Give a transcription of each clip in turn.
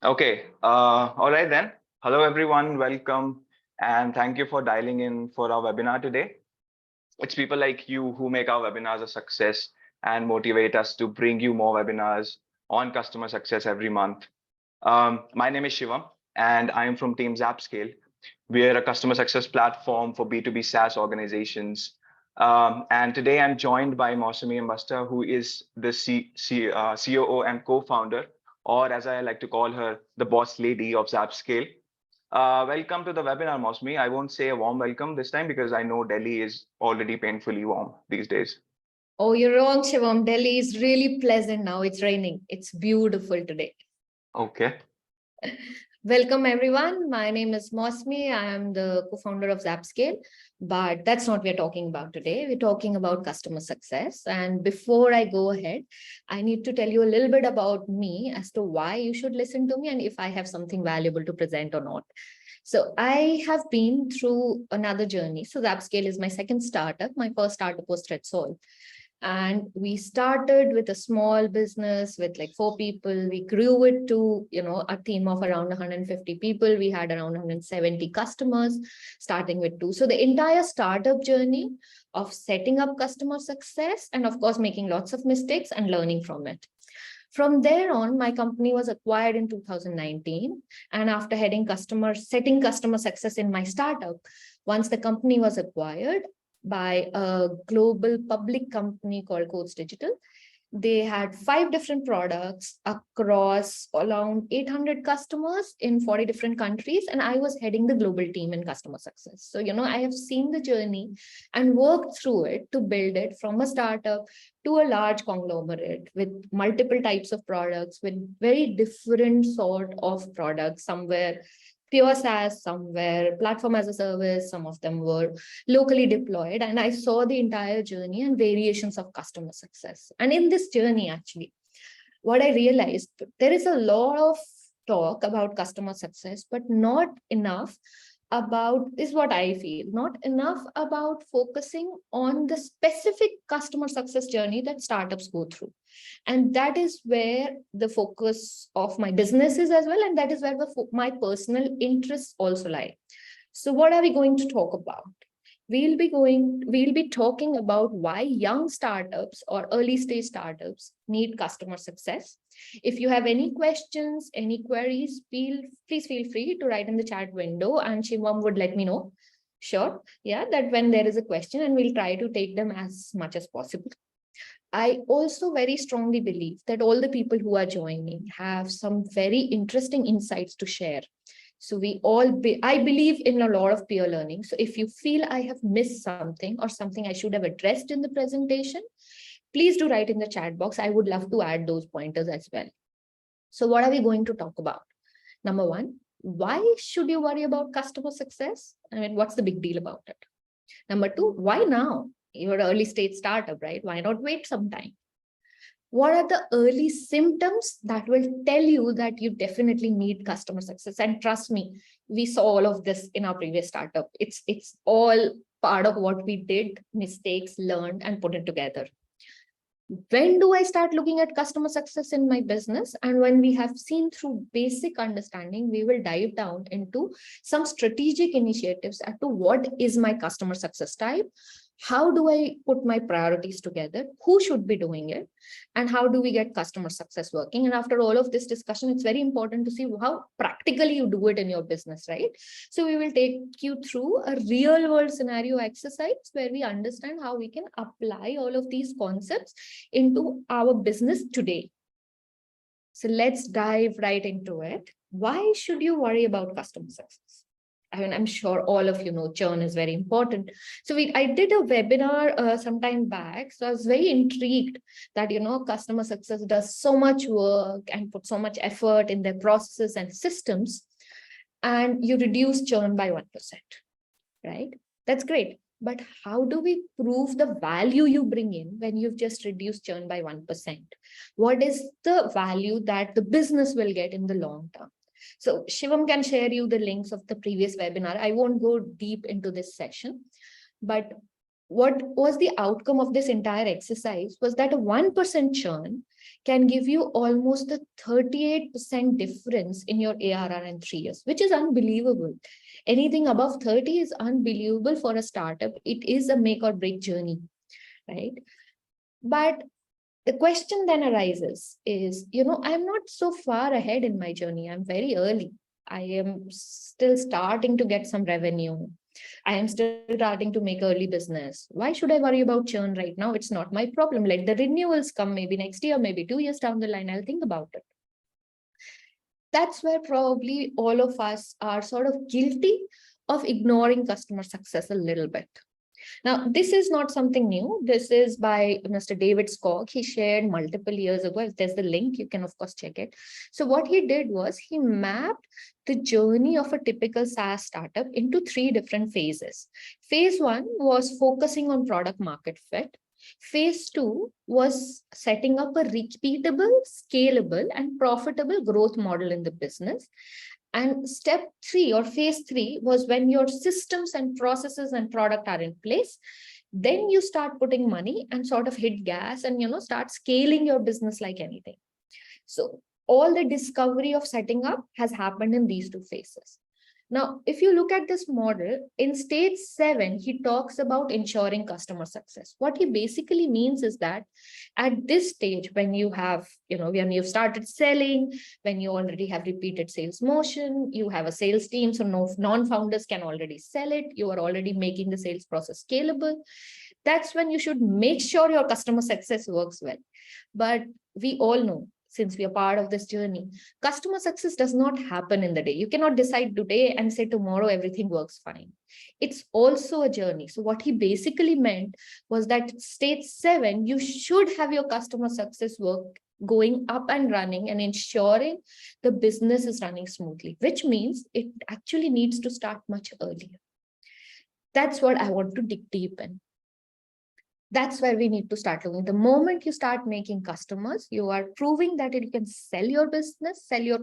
Okay. All right then. Hello, everyone. Welcome. And thank you for dialing in for our webinar today. It's people like you who make our webinars a success and motivate us to bring you more webinars on customer success every month. My name is Shivam, and I am from Team ZapScale. We are a customer success platform for B2B SaaS organizations. And today I'm joined by Mausmi Ambastha, who is the COO and co-founder, or as I like to call her, the boss lady of ZapScale. Welcome to the webinar, Mausmi. I won't say a warm welcome this time because I know Delhi is already painfully warm these days. Oh, you're wrong, Shivam. Delhi is really pleasant now. It's raining. It's beautiful today. Okay. Welcome, everyone. My name is Mausmi. I am the co-founder of ZapScale, but that's not what we're talking about today. We're talking about customer success. And before I go ahead, I need to tell you a little bit about me as to why you should listen to me and if I have something valuable to present or not. So I have been through another journey. So ZapScale is my second startup. My first startup was ThreadSolve. And we started with a small business with like 4 people. We grew it to, a team of around 150 people. We had around 170 customers, starting with 2. So the entire startup journey of setting up customer success and of course, making lots of mistakes and learning from it. From there on, my company was acquired in 2019. And after setting customer success in my startup, once the company was acquired by a global public company called Codes Digital, they had 5 different products across around 800 customers in 40 different countries. And I was heading the global team in customer success. So, I have seen the journey and worked through it to build it from a startup to a large conglomerate with multiple types of products, with very different sort of products, somewhere pure SaaS, somewhere platform as a service, some of them were locally deployed. And I saw the entire journey and variations of customer success. And in this journey, actually, what I realized, there is a lot of talk about customer success, but not enough about, is what I feel, not enough about focusing on the specific customer success journey that startups go through. And that is where the focus of my business is as well. And that is where my personal interests also lie. So what are we going to talk about? We'll be talking about why young startups or early stage startups need customer success. If you have any questions, any queries, please feel free to write in the chat window and Shivam would let me know. Sure. Yeah, that when there is a question, and we'll try to take them as much as possible. I also very strongly believe that all the people who are joining have some very interesting insights to share. So I believe in a lot of peer learning. So if you feel I have missed something or something I should have addressed in the presentation, please do write in the chat box. I would love to add those pointers as well. So what are we going to talk about? Number 1, why should you worry about customer success? I mean, what's the big deal about it? Number 2, why now? You're an early stage startup, right? Why not wait some time? What are the early symptoms that will tell you that you definitely need customer success? And trust me, we saw all of this in our previous startup. It's all part of what we did, mistakes, learned, and put it together. When do I start looking at customer success in my business? And when we have seen through basic understanding, we will dive down into some strategic initiatives as to what is my customer success type, how do I put my priorities together, who should be doing it, and how do we get customer success working? And after all of this discussion, it's very important to see how practically you do it in your business, right? So we will take you through a real world scenario exercise where we understand how we can apply all of these concepts into our business today. So let's dive right into it. Why should you worry about customer success? I mean, I'm sure all of you know churn is very important. So I did a webinar some time back. So I was very intrigued that, customer success does so much work and put so much effort in their processes and systems, and you reduce churn by 1%, right? That's great. But how do we prove the value you bring in when you've just reduced churn by 1%? What is the value that the business will get in the long term? So Shivam can share you the links of the previous webinar. I won't go deep into this session, but what was the outcome of this entire exercise was that a 1% churn can give you almost a 38% difference in your ARR in 3 years, which is unbelievable. Anything above 30 is unbelievable for a startup. It is a make or break journey, right? But the question then arises is, I'm not so far ahead in my journey. I'm very early. I am still starting to get some revenue. I am still starting to make early business. Why should I worry about churn right now? It's not my problem. Let the renewals come maybe next year, maybe 2 years down the line. I'll think about it. That's where probably all of us are sort of guilty of ignoring customer success a little bit. Now, this is not something new. This is by Mr. David Skog. He shared multiple years ago. If there's the link, you can, of course, check it. So what he did was he mapped the journey of a typical SaaS startup into 3 different phases. Phase 1 was focusing on product market fit. Phase 2 was setting up a repeatable, scalable, and profitable growth model in the business. And step 3 or phase 3 was when your systems and processes and product are in place. Then you start putting money and sort of hit gas and, start scaling your business like anything. So all the discovery of setting up has happened in these 2 phases. Now, if you look at this model, in stage 7, he talks about ensuring customer success. What he basically means is that at this stage, when you have, when you've started selling, when you already have repeated sales motion, you have a sales team, so non-founders can already sell it, you are already making the sales process scalable. That's when you should make sure your customer success works well. But we all know, since we are part of this journey, customer success does not happen in the day. You cannot decide today and say tomorrow everything works fine. It's also a journey. So what he basically meant was that stage 7, you should have your customer success work going up and running and ensuring the business is running smoothly, which means it actually needs to start much earlier. That's what I want to dig deep in. That's where we need to start looking. The moment you start making customers, you are proving that you can sell your business, sell your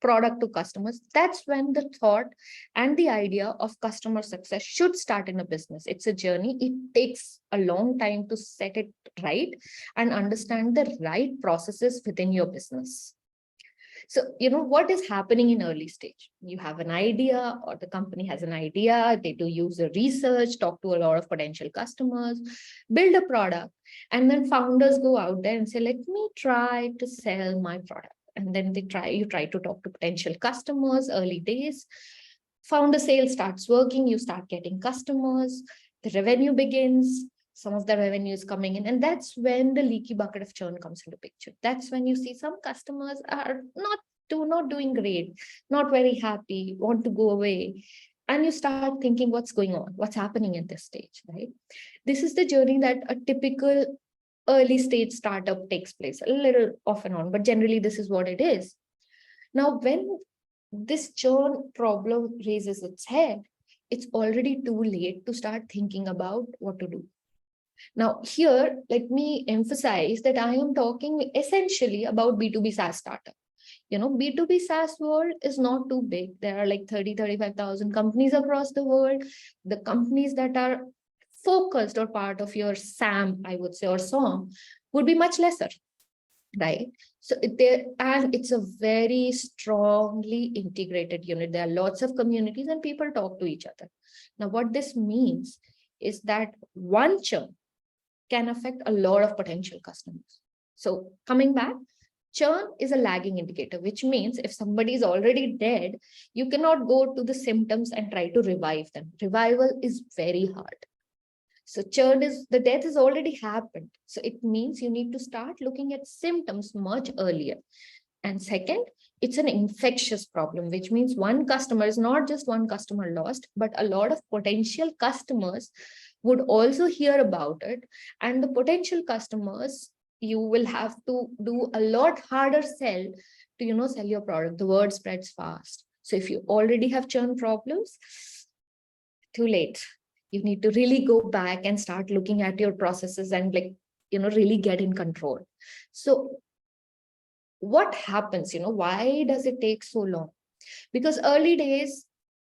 product to customers. That's when the thought and the idea of customer success should start in a business. It's a journey. It takes a long time to set it right and understand the right processes within your business. So, what is happening in early stage? You have an idea, or the company has an idea, they do user research, talk to a lot of potential customers, build a product, and then founders go out there and say, let me try to sell my product. And then you try to talk to potential customers, early days. Founder sales starts working, you start getting customers, the revenue begins, some of the revenue is coming in, and that's when the leaky bucket of churn comes into picture. That's when you see some customers are not doing great, not very happy, want to go away, and you start thinking, what's going on, what's happening at this stage, right? This is the journey that a typical early stage startup takes place, a little off and on, but generally this is what it is. Now, when this churn problem raises its head, it's already too late to start thinking about what to do. Now, here, let me emphasize that I am talking essentially about B2B SaaS startup. B2B SaaS world is not too big. There are like 35,000 companies across the world. The companies that are focused or part of your SAM, I would say, or SOM, would be much lesser, right? So it's a very strongly integrated unit. There are lots of communities and people talk to each other. Now, what this means is that one churn can affect a lot of potential customers. So coming back, churn is a lagging indicator, which means if somebody is already dead, you cannot go to the symptoms and try to revive them. Revival is very hard. So the death has already happened. So it means you need to start looking at symptoms much earlier. And second, it's an infectious problem, which means one customer is not just one customer lost, but a lot of potential customers would also hear about it. And the potential customers, you will have to do a lot harder sell to, sell your product. The word spreads fast. So if you already have churn problems, too late. You need to really go back and start looking at your processes and really get in control. So what happens, why does it take so long? Because early days,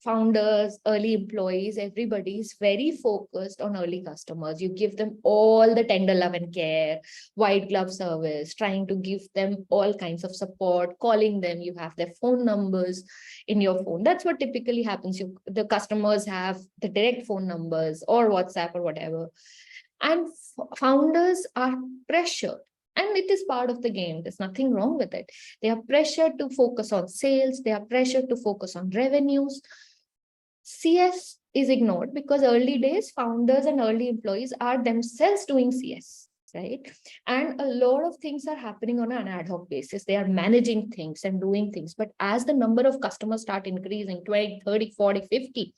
founders, early employees, everybody is very focused on early customers. You give them all the tender love and care, white glove service, trying to give them all kinds of support, calling them, you have their phone numbers in your phone. That's what typically happens. The customers have the direct phone numbers or WhatsApp or whatever. And founders are pressured. And it is part of the game. There's nothing wrong with it. They are pressured to focus on sales. They are pressured to focus on revenues. CS is ignored because early days, founders and early employees are themselves doing CS, right? And a lot of things are happening on an ad hoc basis. They are managing things and doing things. But as the number of customers start increasing, 20, 30, 40, 50,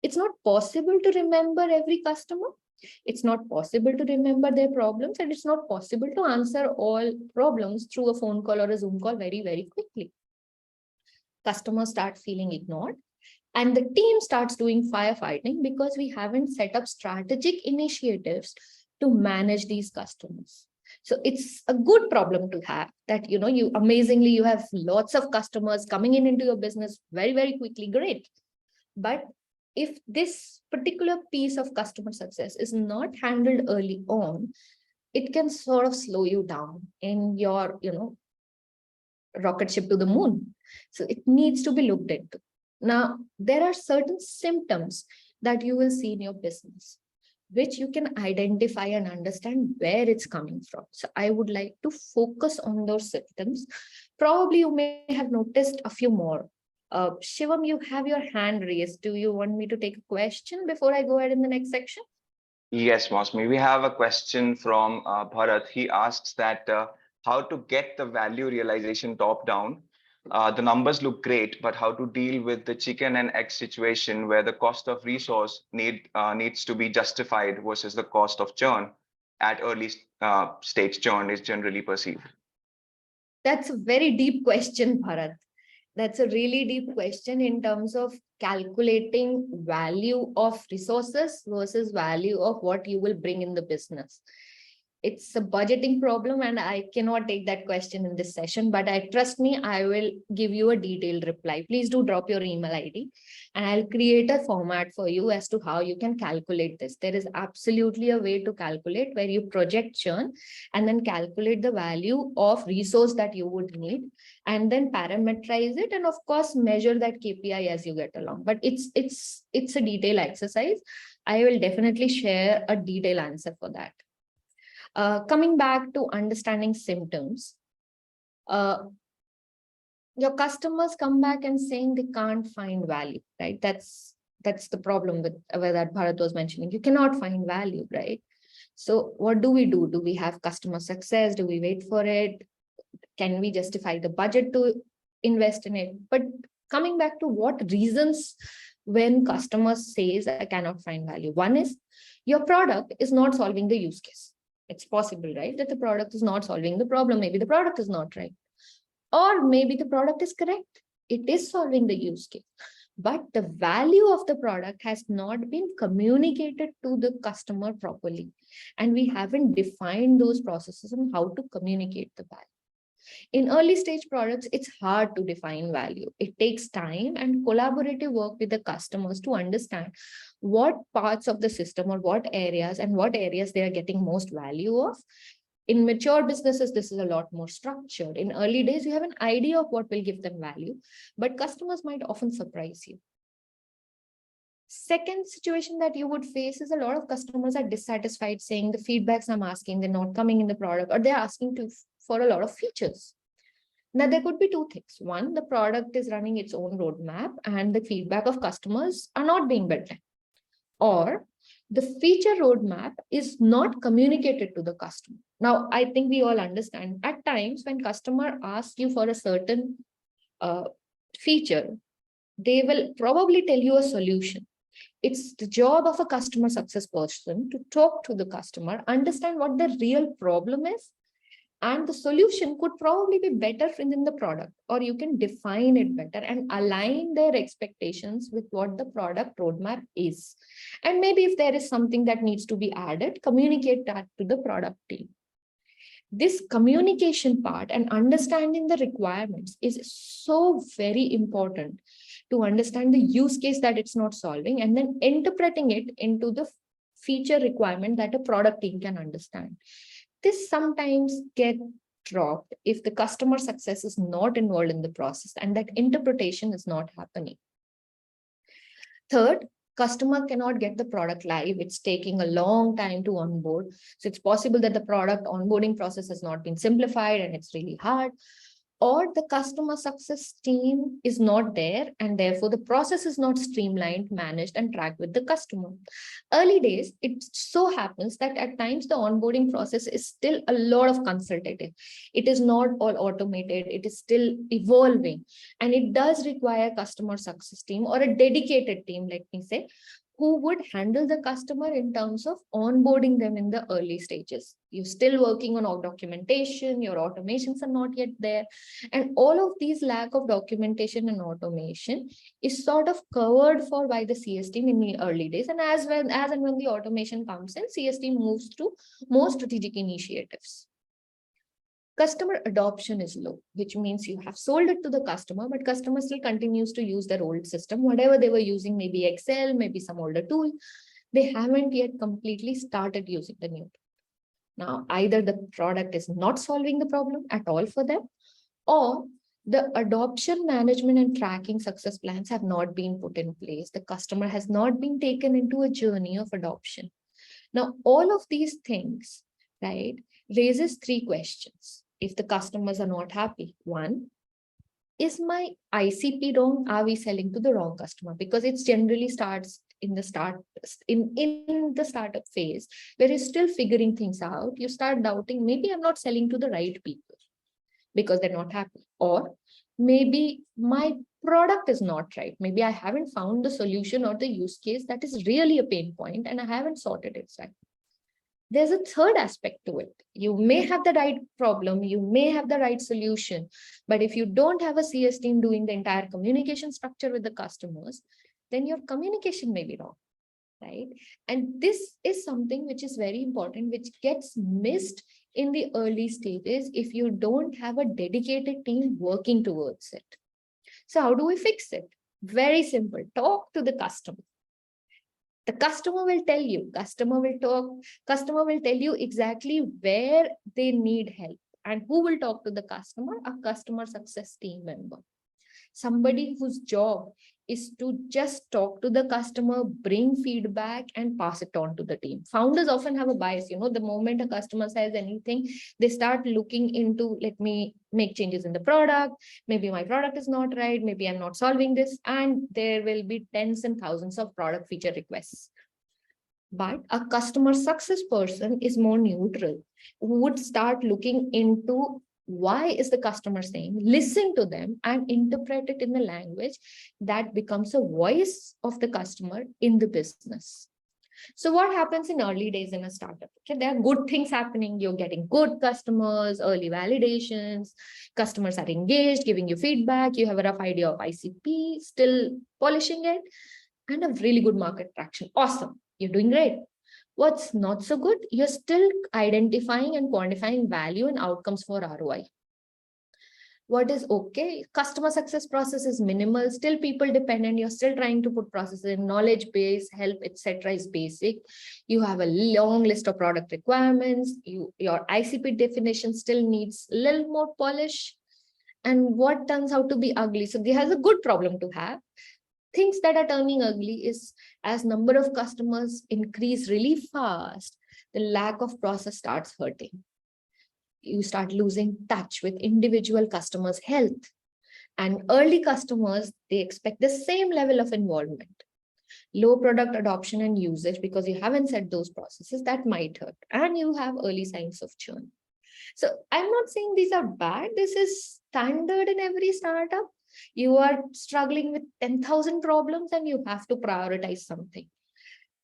it's not possible to remember every customer. It's not possible to remember their problems, and it's not possible to answer all problems through a phone call or a Zoom call very, very quickly. Customers start feeling ignored. And the team starts doing firefighting because we haven't set up strategic initiatives to manage these customers. So it's a good problem to have that, you amazingly, you have lots of customers coming into your business very, very quickly. Great. But if this particular piece of customer success is not handled early on, it can sort of slow you down in your, rocket ship to the moon. So it needs to be looked into. Now, there are certain symptoms that you will see in your business, which you can identify and understand where it's coming from. So I would like to focus on those symptoms. Probably you may have noticed a few more. Shivam, you have your hand raised. Do you want me to take a question before I go ahead in the next section? Yes, Mausmi, we have a question from Bharat. He asks that how to get the value realization top down. The numbers look great, but how to deal with the chicken and egg situation where the cost of resource needs to be justified versus the cost of churn at early stage churn is generally perceived. That's a very deep question, Bharat. That's a really deep question in terms of calculating value of resources versus value of what you will bring in the business. It's a budgeting problem, and I cannot take that question in this session, but trust me, I will give you a detailed reply. Please do drop your email ID and I'll create a format for you as to how you can calculate this. There is absolutely a way to calculate where you project churn and then calculate the value of resource that you would need and then parameterize it, and of course measure that KPI as you get along. But it's a detailed exercise. I will definitely share a detailed answer for that. Coming back to understanding symptoms, your customers come back and saying they can't find value, right? That's the problem with where that Bharat was mentioning. You cannot find value, right? So what do we do? Do we have customer success? Do we wait for it? Can we justify the budget to invest in it? But coming back to what reasons when customers says I cannot find value. One is your product is not solving the use case. It's possible, right? That the product is not solving the problem. Maybe the product is not right. Or maybe the product is correct. It is solving the use case. But the value of the product has not been communicated to the customer properly. And we haven't defined those processes on how to communicate the value. In early stage products, it's hard to define value. It takes time and collaborative work with the customers to understand what parts of the system or what areas they are getting most value of. In mature businesses, this is a lot more structured. In early days, you have an idea of what will give them value, but customers might often surprise you. Second situation that you would face is a lot of customers are dissatisfied, saying the feedbacks I'm asking, they're not coming in the product, or they're asking for a lot of features. Now, there could be two things. One, the product is running its own roadmap and the feedback of customers are not being built in. Or the feature roadmap is not communicated to the customer. Now, I think we all understand at times when customer asks you for a certain feature, they will probably tell you a solution. It's the job of a customer success person to talk to the customer, understand what the real problem is, and the solution could probably be better within the product, or you can define it better and align their expectations with what the product roadmap is. And maybe if there is something that needs to be added, communicate that to the product team. This communication part and understanding the requirements is so very important, to understand the use case that it's not solving, and then interpreting it into the feature requirement that a product team can understand. This sometimes gets dropped if the customer success is not involved in the process and that interpretation is not happening. Third, customer cannot get the product live. It's taking a long time to onboard. So it's possible that the product onboarding process has not been simplified and it's really hard. Or the customer success team is not there, and therefore the process is not streamlined, managed, and tracked with the customer. Early days, it so happens that at times the onboarding process is still a lot of consultative. It is not all automated. It is still evolving, and it does require customer success team or a dedicated team, let me say, who would handle the customer in terms of onboarding them in the early stages. You're still working on all documentation, your automations are not yet there. And all of these lack of documentation and automation is sort of covered for by the CS team in the early days. And as and when the automation comes in, CS team moves to more strategic initiatives. Customer adoption is low, which means you have sold it to the customer, but customer still continues to use their old system, whatever they were using, maybe Excel, maybe some older tool. They haven't yet completely started using the new. Now, either the product is not solving the problem at all for them, or the adoption management and tracking success plans have not been put in place. The customer has not been taken into a journey of adoption. Now, all of these things, right, raises three questions. If the customers are not happy, one, is my ICP wrong? Are we selling to the wrong customer? Because it generally starts in the startup phase, where you're still figuring things out. You start doubting, maybe I'm not selling to the right people because they're not happy. Or maybe my product is not right. Maybe I haven't found the solution or the use case that is really a pain point and I haven't sorted it right. There's a third aspect to it. You may have the right problem, you may have the right solution, but if you don't have a CS team doing the entire communication structure with the customers, then your communication may be wrong, right? And this is something which is very important, which gets missed in the early stages if you don't have a dedicated team working towards it. So how do we fix it? Very simple. Talk to the customer. The customer will tell you, customer will tell you exactly where they need help. And who will talk to the customer? A customer success team member. Somebody whose job is to just talk to the customer, bring feedback, and pass it on to the team. Founders often have a bias, the moment a customer says anything, they start looking into, let me make changes in the product. Maybe my product is not right. Maybe I'm not solving this. And there will be tens and thousands of product feature requests. But a customer success person is more neutral, who would start looking into why is the customer saying, listen to them and interpret it in the language that becomes a voice of the customer in the business. So what happens in early days in a startup? Okay, there are good things happening. You're getting good customers, early validations, customers are engaged, giving you feedback. You have a rough idea of ICP, still polishing it, and a really good market traction. Awesome. You're doing great. What's not so good? You're still identifying and quantifying value and outcomes for ROI. What is okay? Customer success process is minimal, still people dependent. You're still trying to put processes in, knowledge base, help, etc. is basic. You have a long list of product requirements. Your ICP definition still needs a little more polish. And what turns out to be ugly? So this has a good problem to have. Things that are turning ugly is as number of customers increase really fast, the lack of process starts hurting. You start losing touch with individual customers' health. And early customers, they expect the same level of involvement. Low product adoption and usage because you haven't set those processes, that might hurt. And you have early signs of churn. So I'm not saying these are bad. This is standard in every startup. You are struggling with 10,000 problems and you have to prioritize something.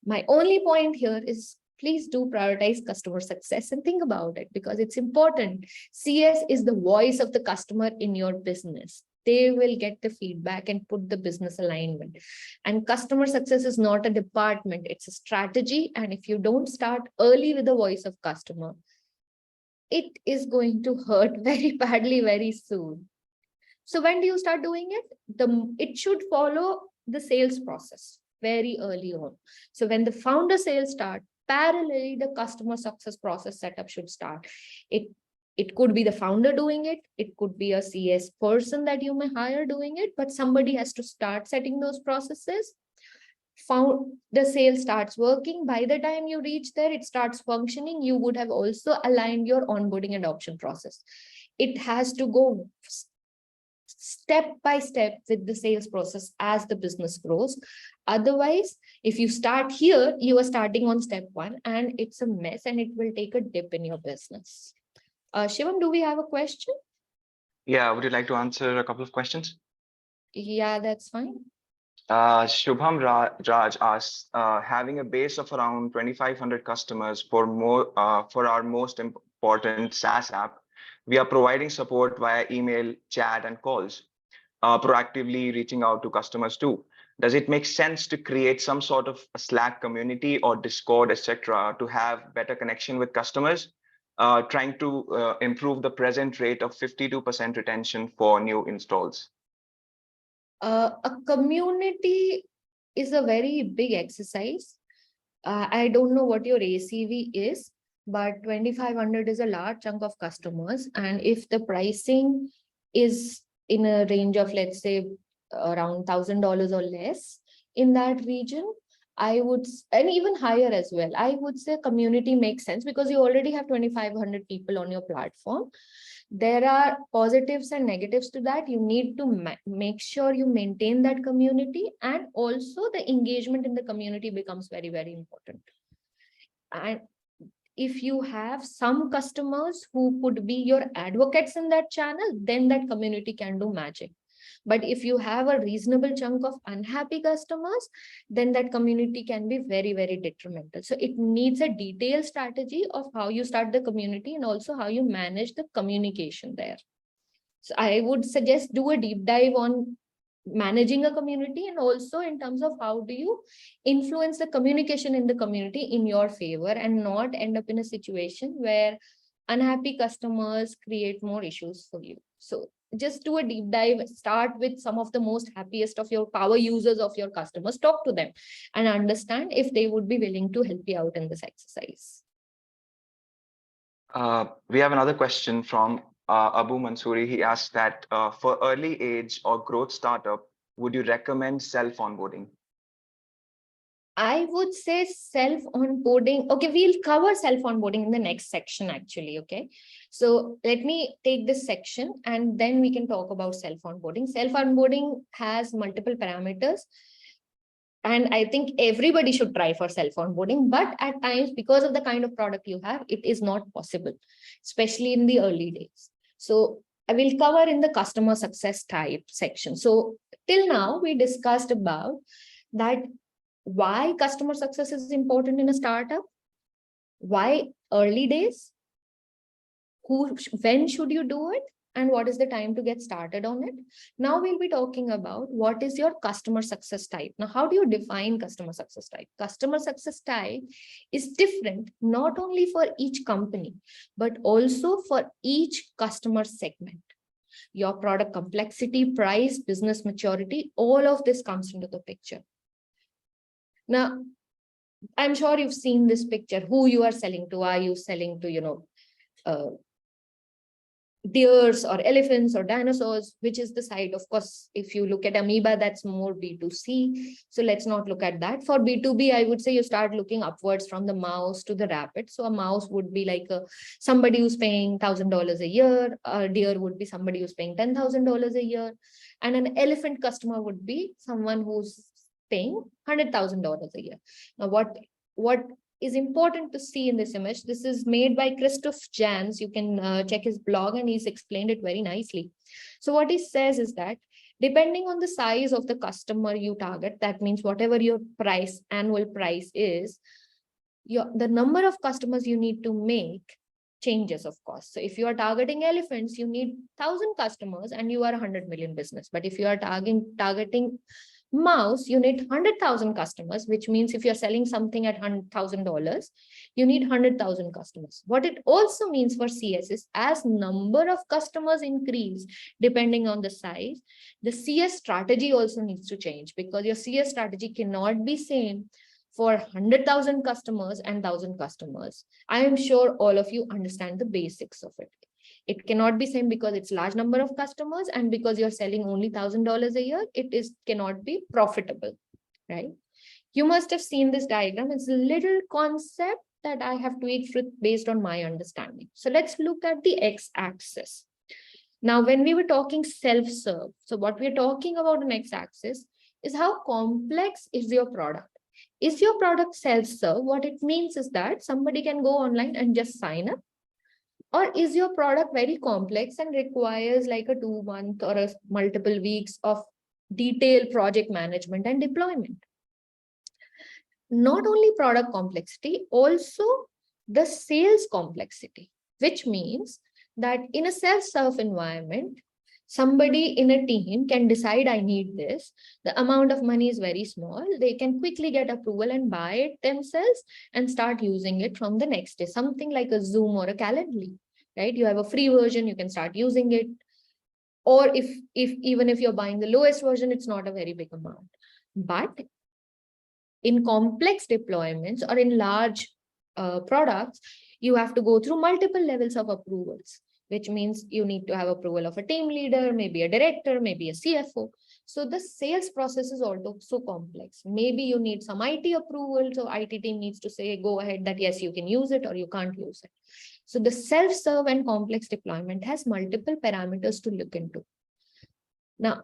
My only point here is please do prioritize customer success and think about it because it's important. CS is the voice of the customer in your business. They will get the feedback and put the business alignment. And customer success is not a department, it's a strategy. And if you don't start early with the voice of customer, it is going to hurt very badly very soon. So when do you start doing it? It should follow the sales process very early on. So when the founder sales start, parallelly the customer success process setup should start. It could be the founder doing it. It could be a CS person that you may hire doing it, but somebody has to start setting those processes. The sale starts working. By the time you reach there, it starts functioning. You would have also aligned your onboarding and adoption process. It has to go step by step with the sales process as the business grows. Otherwise, if you start here, you are starting on step 1 and it's a mess and it will take a dip in your business. Shivam, do we have a question? Yeah, would you like to answer a couple of questions? Yeah, that's fine. Shubham Raj asks, having a base of around 2,500 customers for our most important SaaS app, we are providing support via email, chat, and calls, proactively reaching out to customers too. Does it make sense to create some sort of a Slack community or Discord, etc., to have better connection with customers? Trying to improve the present rate of 52% retention for new installs. A community is a very big exercise. I don't know what your ACV is, but 2,500 is a large chunk of customers. And if the pricing is in a range of, let's say, around $1,000 or less in that region, I would, and even higher as well, I would say community makes sense because you already have 2,500 people on your platform. There are positives and negatives to that. You need to make sure you maintain that community, and also the engagement in the community becomes very, very important. And if you have some customers who could be your advocates in that channel, then that community can do magic. But if you have a reasonable chunk of unhappy customers, then that community can be very, very detrimental. So it needs a detailed strategy of how you start the community and also how you manage the communication there. So I would suggest do a deep dive on managing a community, and also in terms of how do you influence the communication in the community in your favor and not end up in a situation where unhappy customers create more issues for you. So just do a deep dive, start with some of the most happiest of your power users of your customers, talk to them and understand if they would be willing to help you out in this exercise. We have another question from Abu Mansoori. He asked that for early age or growth startup, would you recommend self-onboarding? I would say self-onboarding. Okay, we'll cover self-onboarding in the next section actually, okay? So let me take this section and then we can talk about self-onboarding. Self-onboarding has multiple parameters. And I think everybody should try for self-onboarding, but at times, because of the kind of product you have, it is not possible, especially in the early days. So I will cover in the customer success type section. So till now, we discussed about that why customer success is important in a startup, why early days, when should you do it, and what is the time to get started on it. Now we'll be talking about what is your customer success type. Now, how do you define customer success type? Customer success type is different, not only for each company, but also for each customer segment. Your product complexity, price, business maturity, all of this comes into the picture. Now, I'm sure you've seen this picture, who you are selling to. Are you selling to, deers or elephants or dinosaurs, which is the side? Of course, if you look at amoeba, that's more B2C. So let's not look at that. For B2B, I would say you start looking upwards from the mouse to the rabbit. So a mouse would be like somebody who's paying $1,000 a year. A deer would be somebody who's paying $10,000 a year. And an elephant customer would be someone who's paying $100,000 a year. Now, what is important to see in this image, this is made by Christoph Jans. You can check his blog and he's explained it very nicely. So what he says is that depending on the size of the customer you target, that means whatever your annual price is, the number of customers you need to make changes, of course. So if you are targeting elephants, you need 1,000 customers and you are 100 million business. But if you are targeting Mouse, you need 100,000 customers, which means if you're selling something at $100,000, you need 100,000 customers. What it also means for CS is as number of customers increase, depending on the size, the CS strategy also needs to change, because your CS strategy cannot be same for 100,000 customers and 1,000 customers. I am sure all of you understand the basics of it. It cannot be same because it's large number of customers, and because you're selling only $1,000 a year, cannot be profitable, right? You must have seen this diagram. It's a little concept that I have tweaked based on my understanding. So let's look at the x-axis. Now, when we were talking self-serve, so what we're talking about on x-axis is how complex is your product. Is your product self-serve? What it means is that somebody can go online and just sign up. Or is your product very complex and requires like a 2-month or a multiple weeks of detailed project management and deployment? Not only product complexity, also the sales complexity, which means that in a self-serve environment, somebody in a team can decide, I need this. The amount of money is very small. They can quickly get approval and buy it themselves and start using it from the next day. Something like a Zoom or a Calendly, right? You have a free version, you can start using it. Or even if you're buying the lowest version, it's not a very big amount. But in complex deployments or in large products, you have to go through multiple levels of approvals, which means you need to have approval of a team leader, maybe a director, maybe a CFO. So the sales process is also so complex. Maybe you need some IT approval. So IT team needs to say, go ahead that yes, you can use it or you can't use it. So the self-serve and complex deployment has multiple parameters to look into. Now,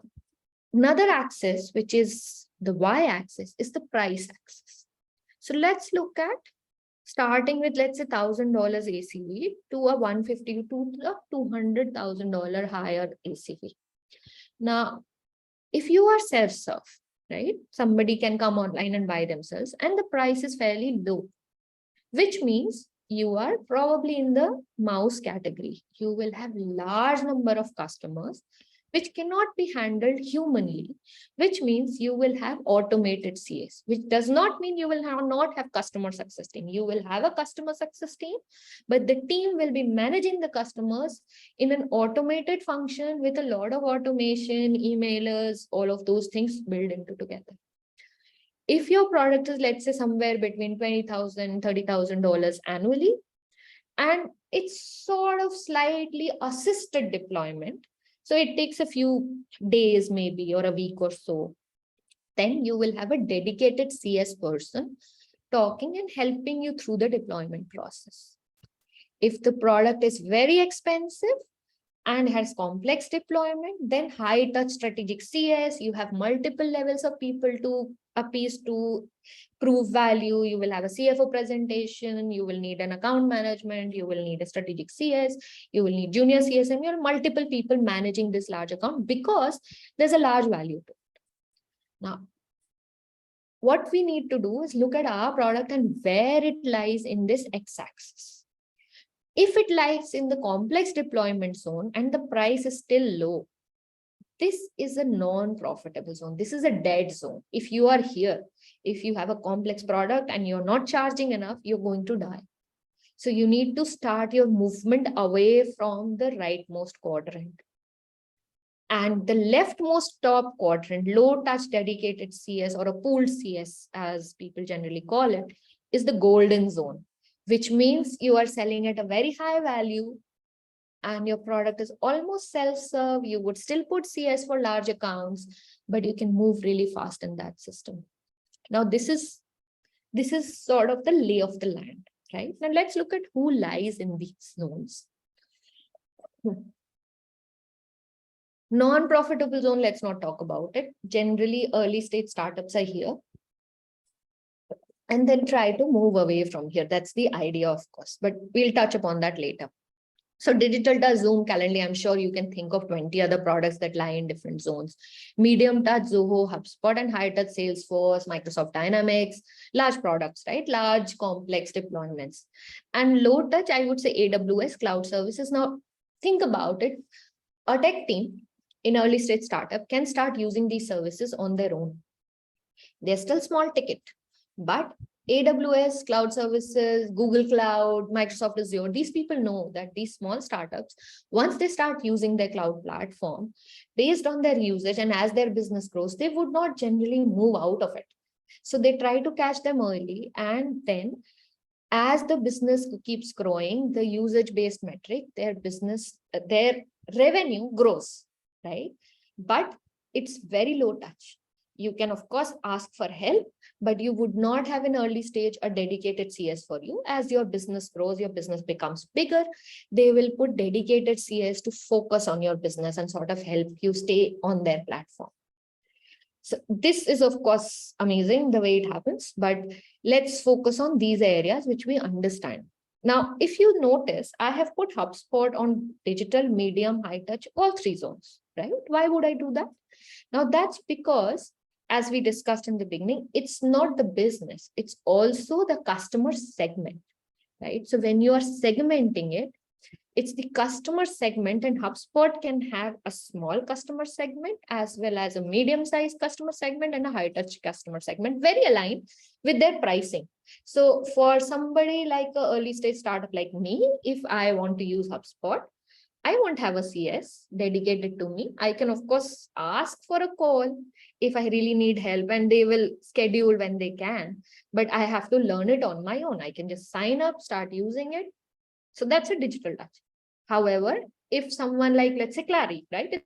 another axis, which is the y-axis, is the price axis. So let's look at starting with, let's say, $1,000 ACV to a $150,000 to a $200,000 higher ACV. Now, if you are self-serve, right, somebody can come online and buy themselves, and the price is fairly low, which means you are probably in the mouse category. You will have large number of customers which cannot be handled humanly, which means you will have automated CS, which does not mean you will not have customer success team. You will have a customer success team, but the team will be managing the customers in an automated function with a lot of automation, emailers, all of those things built into together. If your product is, let's say, somewhere between $20,000, $30,000 annually, and it's sort of slightly assisted deployment, so it takes a few days maybe or a week or so, then you will have a dedicated CS person talking and helping you through the deployment process. If the product is very expensive and has complex deployment, then high touch strategic CS, you have multiple levels of people to appease to prove value. You will have a CFO presentation, you will need an account management, you will need a strategic CS, you will need junior CS, and you have multiple people managing this large account because there's a large value to it. Now, what we need to do is look at our product and where it lies in this x-axis. If it lies in the complex deployment zone and the price is still low, this is a non-profitable zone. This is a dead zone. If you are here, if you have a complex product and you're not charging enough, you're going to die. So you need to start your movement away from the rightmost quadrant. And the leftmost top quadrant, low touch dedicated CS or a pooled CS, as people generally call it, is the golden zone, which means you are selling at a very high value and your product is almost self-serve. You would still put CS for large accounts, but you can move really fast in that system. Now, this is sort of the lay of the land, right? Now, let's look at who lies in these zones. Non-profitable zone, let's not talk about it. Generally, early stage startups are here. And then try to move away from here. That's the idea, of course, but we'll touch upon that later. So digital touch, Zoom, Calendly, I'm sure you can think of 20 other products that lie in different zones. Medium touch, Zoho, HubSpot, and high touch, Salesforce, Microsoft Dynamics, large products, right? Large, complex deployments. And low touch, I would say AWS, cloud services. Now, think about it. A tech team in early stage startup can start using these services on their own. They're still small ticket, but AWS, cloud services, Google Cloud, Microsoft Azure, these people know that these small startups, once they start using their cloud platform, based on their usage and as their business grows, they would not generally move out of it. So they try to catch them early, and then as the business keeps growing, the usage-based metric, their business, their revenue grows, right? But it's very low touch. You can, of course, ask for help, but you would not have an early stage a dedicated CS for you. As your business grows, your business becomes bigger, they will put dedicated CS to focus on your business and sort of help you stay on their platform. So this is, of course, amazing the way it happens, but let's focus on these areas which we understand. Now, if you notice, I have put HubSpot on digital, medium, high touch, all three zones, right? Why would I do that? Now, that's because, as we discussed in the beginning, it's not the business, it's also the customer segment, right? So when you are segmenting it, it's the customer segment, and HubSpot can have a small customer segment as well as a medium-sized customer segment and a high-touch customer segment, very aligned with their pricing. So for somebody like an early-stage startup like me, if I want to use HubSpot, I won't have a CS dedicated to me. I can, of course, ask for a call if I really need help, and they will schedule when they can. But I have to learn it on my own. I can just sign up, start using it. So that's a digital touch. However, if someone like, let's say, Clary, right?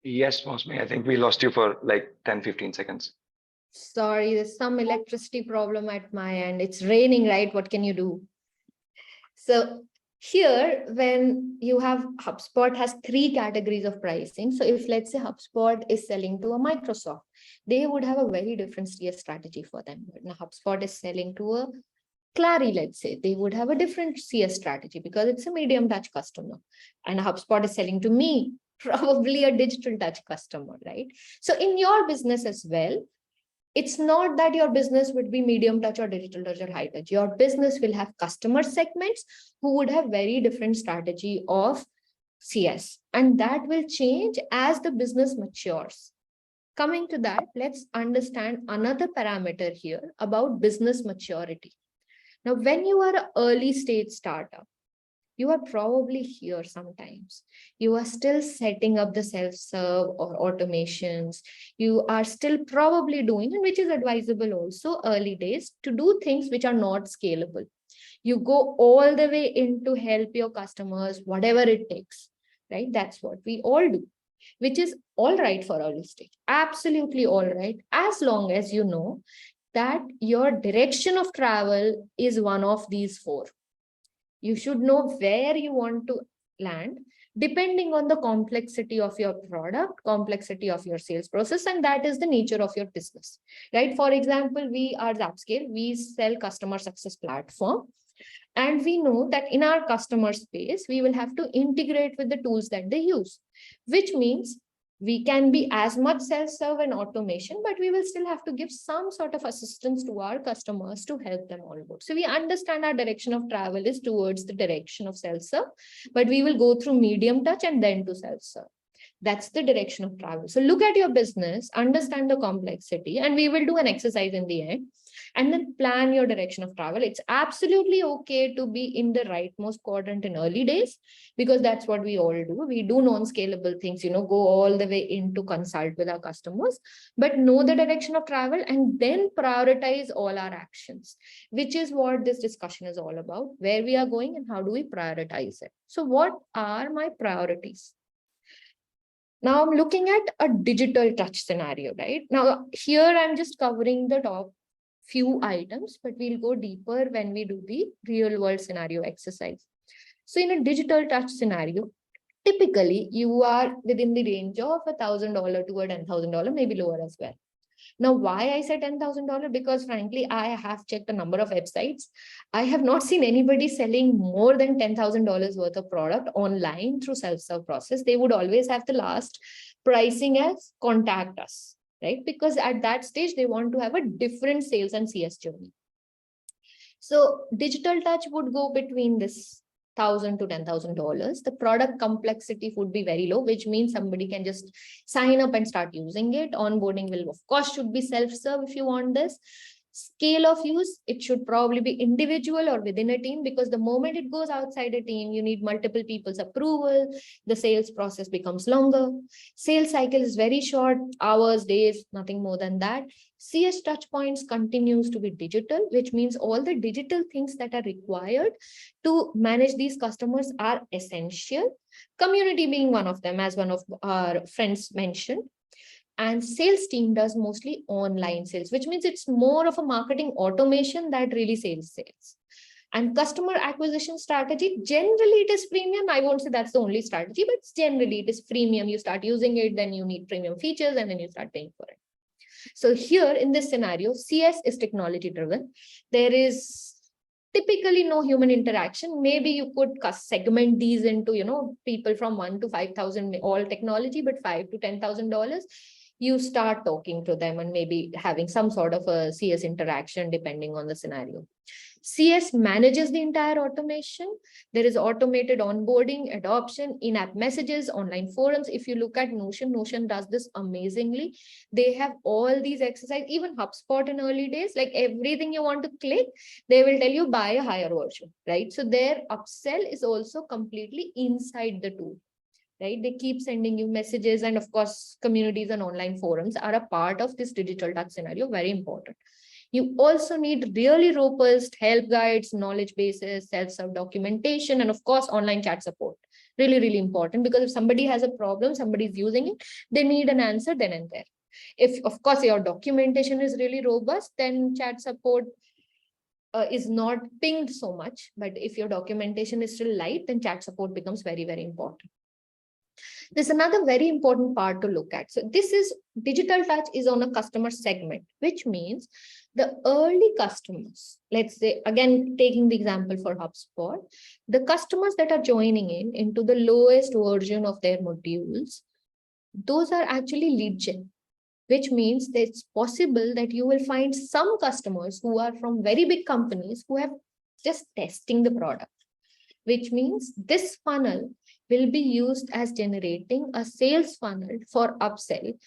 Yes, Mausmi, I think we lost you for like 10-15 seconds. Sorry, there's some electricity problem at my end. It's raining, right? What can you do? So here, when you have HubSpot has three categories of pricing. So if let's say HubSpot is selling to a Microsoft, they would have a very different CS strategy for them. But now HubSpot is selling to a Clary, let's say, they would have a different CS strategy because it's a medium touch customer. And HubSpot is selling to me, probably a digital touch customer, right? So in your business as well, it's not that your business would be medium touch or digital touch or high touch. Your business will have customer segments who would have very different strategy of CS. And that will change as the business matures. Coming to that, let's understand another parameter here about business maturity. Now, when you are an early stage startup, you are probably here sometimes. You are still setting up the self-serve or automations. You are still probably doing, and which is advisable also early days, to do things which are not scalable. You go all the way in to help your customers, whatever it takes, right? That's what we all do, which is all right for early stage. Absolutely all right, as long as you know that your direction of travel is one of these four. You should know where you want to land, depending on the complexity of your product, complexity of your sales process, and that is the nature of your business, right? For example, we are ZapScale, we sell customer success platform. And we know that in our customer space, we will have to integrate with the tools that they use, which means we can be as much self-serve and automation, but we will still have to give some sort of assistance to our customers to help them onboard. So we understand our direction of travel is towards the direction of self-serve, but we will go through medium touch and then to self-serve. That's the direction of travel. So look at your business, understand the complexity, and we will do an exercise in the end, and then plan your direction of travel. It's absolutely okay to be in the rightmost quadrant in early days, because that's what we all do. We do non-scalable things, go all the way in to consult with our customers, but know the direction of travel and then prioritize all our actions, which is what this discussion is all about, where we are going and how do we prioritize it. So what are my priorities? Now I'm looking at a digital touch scenario, right? Now here I'm just covering the top few items, but we'll go deeper when we do the real world scenario exercise. So in a digital touch scenario, typically you are within the range of $1,000 to $10,000, maybe lower as well. Now, why I say $10,000? Because frankly, I have checked a number of websites. I have not seen anybody selling more than $10,000 worth of product online through self-serve process. They would always have the last pricing as contact us, right? Because at that stage, they want to have a different sales and CS journey. So digital touch would go between this $1,000 to $10,000. The product complexity would be very low, which means somebody can just sign up and start using it. Onboarding will, of course, should be self-serve if you want this. Scale of use, it should probably be individual or within a team, because the moment it goes outside a team, you need multiple people's approval. The sales process becomes longer. Sales cycle is very short, hours, days, nothing more than that. CS touch points continues to be digital, which means all the digital things that are required to manage these customers are essential. Community being one of them, as one of our friends mentioned. And sales team does mostly online sales, which means it's more of a marketing automation that really sales. And customer acquisition strategy, generally it is freemium. I won't say that's the only strategy, but generally it is freemium. You start using it, then you need premium features, and then you start paying for it. So here in this scenario, CS is technology driven. There is typically no human interaction. Maybe you could segment these into, people from 1 to 5,000, all technology, but $5,000 to $10,000. You start talking to them and maybe having some sort of a CS interaction depending on the scenario. CS manages the entire automation. There is automated onboarding, adoption, in-app messages, online forums. If you look at Notion, Notion does this amazingly. They have all these exercises, even HubSpot in early days, like everything you want to click, they will tell you buy a higher version, right? So their upsell is also completely inside the tool. Right? They keep sending you messages, and of course, communities and online forums are a part of this digital touch scenario, very important. You also need really robust help guides, knowledge bases, self-serve documentation, and of course, online chat support. Really, really important, because if somebody has a problem, somebody's using it, they need an answer then and there. If, of course, your documentation is really robust, then chat support is not pinged so much. But if your documentation is still light, then chat support becomes very, very important. There's another very important part to look at. So this is digital touch is on a customer segment, which means the early customers, let's say, again, taking the example for HubSpot, the customers that are joining into the lowest version of their modules, those are actually lead gen, which means that it's possible that you will find some customers who are from very big companies who have just testing the product, which means this funnel will be used as generating a sales funnel for upsell,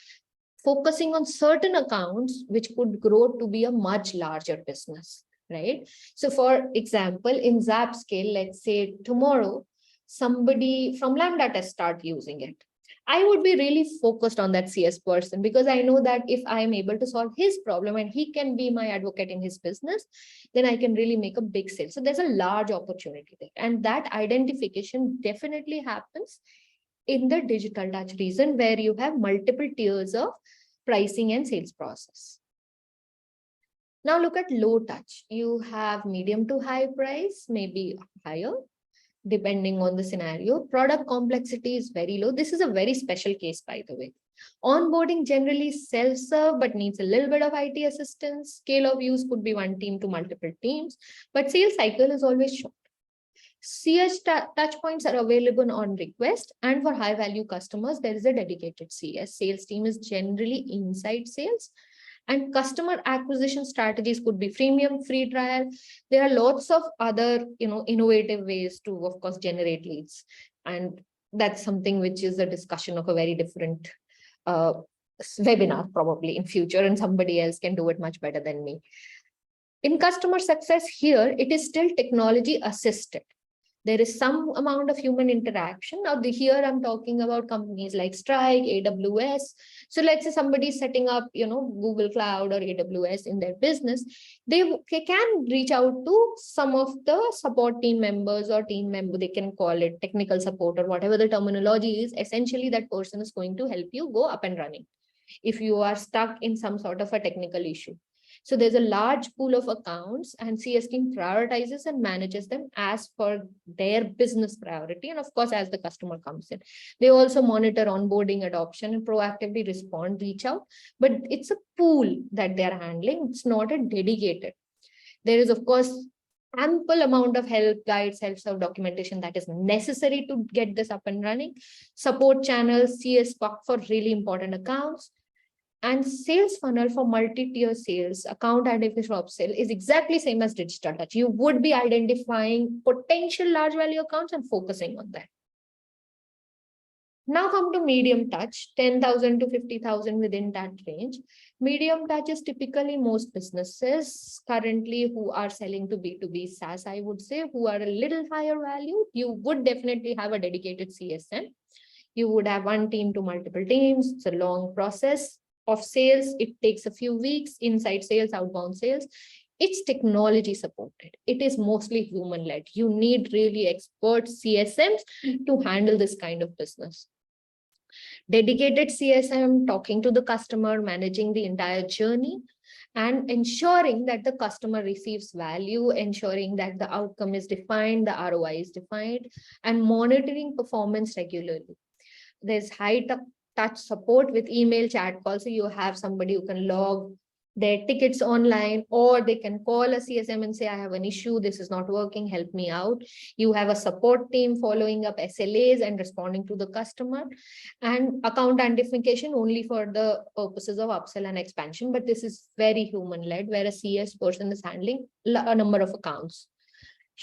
focusing on certain accounts which could grow to be a much larger business, right? So for example, in ZapScale, let's say tomorrow, somebody from Lambda Test start using it. I would be really focused on that CS person, because I know that if I am able to solve his problem and he can be my advocate in his business, then I can really make a big sale. So there's a large opportunity there. And that identification definitely happens in the digital touch reason, where you have multiple tiers of pricing and sales process. Now look at low touch. You have medium to high price, maybe higher, depending on the scenario. Product complexity is very low. This is a very special case, by the way. Onboarding generally self-serve, but needs a little bit of IT assistance. Scale of use could be one team to multiple teams, but sales cycle is always short. CS touch points are available on request, and for high value customers, there is a dedicated CS. Sales team is generally inside sales. And customer acquisition strategies could be freemium, free trial. There are lots of other, innovative ways to, of course, generate leads. And that's something which is a discussion of a very different webinar probably in future, and somebody else can do it much better than me. In customer success here, it is still technology assisted. There is some amount of human interaction. Now, here I'm talking about companies like Strike, AWS. So let's say somebody is setting up, Google Cloud or AWS in their business. They can reach out to some of the support team members or team member. They can call it technical support or whatever the terminology is. Essentially, that person is going to help you go up and running if you are stuck in some sort of a technical issue. So there's a large pool of accounts and CS team prioritizes and manages them as per their business priority. And of course, as the customer comes in, they also monitor onboarding, adoption, and proactively respond, reach out. But it's a pool that they're handling. It's not a dedicated. There is, of course, ample amount of help, guides, self-serve documentation that is necessary to get this up and running. Support channels, CS buck for really important accounts, and sales funnel for multi-tier sales, account identification for upsell is exactly same as digital touch. You would be identifying potential large value accounts and focusing on that. Now come to medium touch, 10,000 to 50,000 within that range. Medium touch is typically most businesses currently who are selling to B2B SaaS, I would say, who are a little higher value. You would definitely have a dedicated CSM. You would have one team to multiple teams. It's a long process of sales. It takes a few weeks, inside sales, outbound sales. It's technology supported. It is mostly human led. You need really expert CSMs to handle this kind of business. Dedicated CSM, talking to the customer, managing the entire journey, and ensuring that the customer receives value, ensuring that the outcome is defined, the ROI is defined, and monitoring performance regularly. There's high touch support with email, chat calls. So you have somebody who can log their tickets online, or they can call a CSM and say, I have an issue, this is not working, help me out. You have a support team following up SLAs and responding to the customer, and account identification only for the purposes of upsell and expansion. But this is very human-led, where a CS person is handling a number of accounts.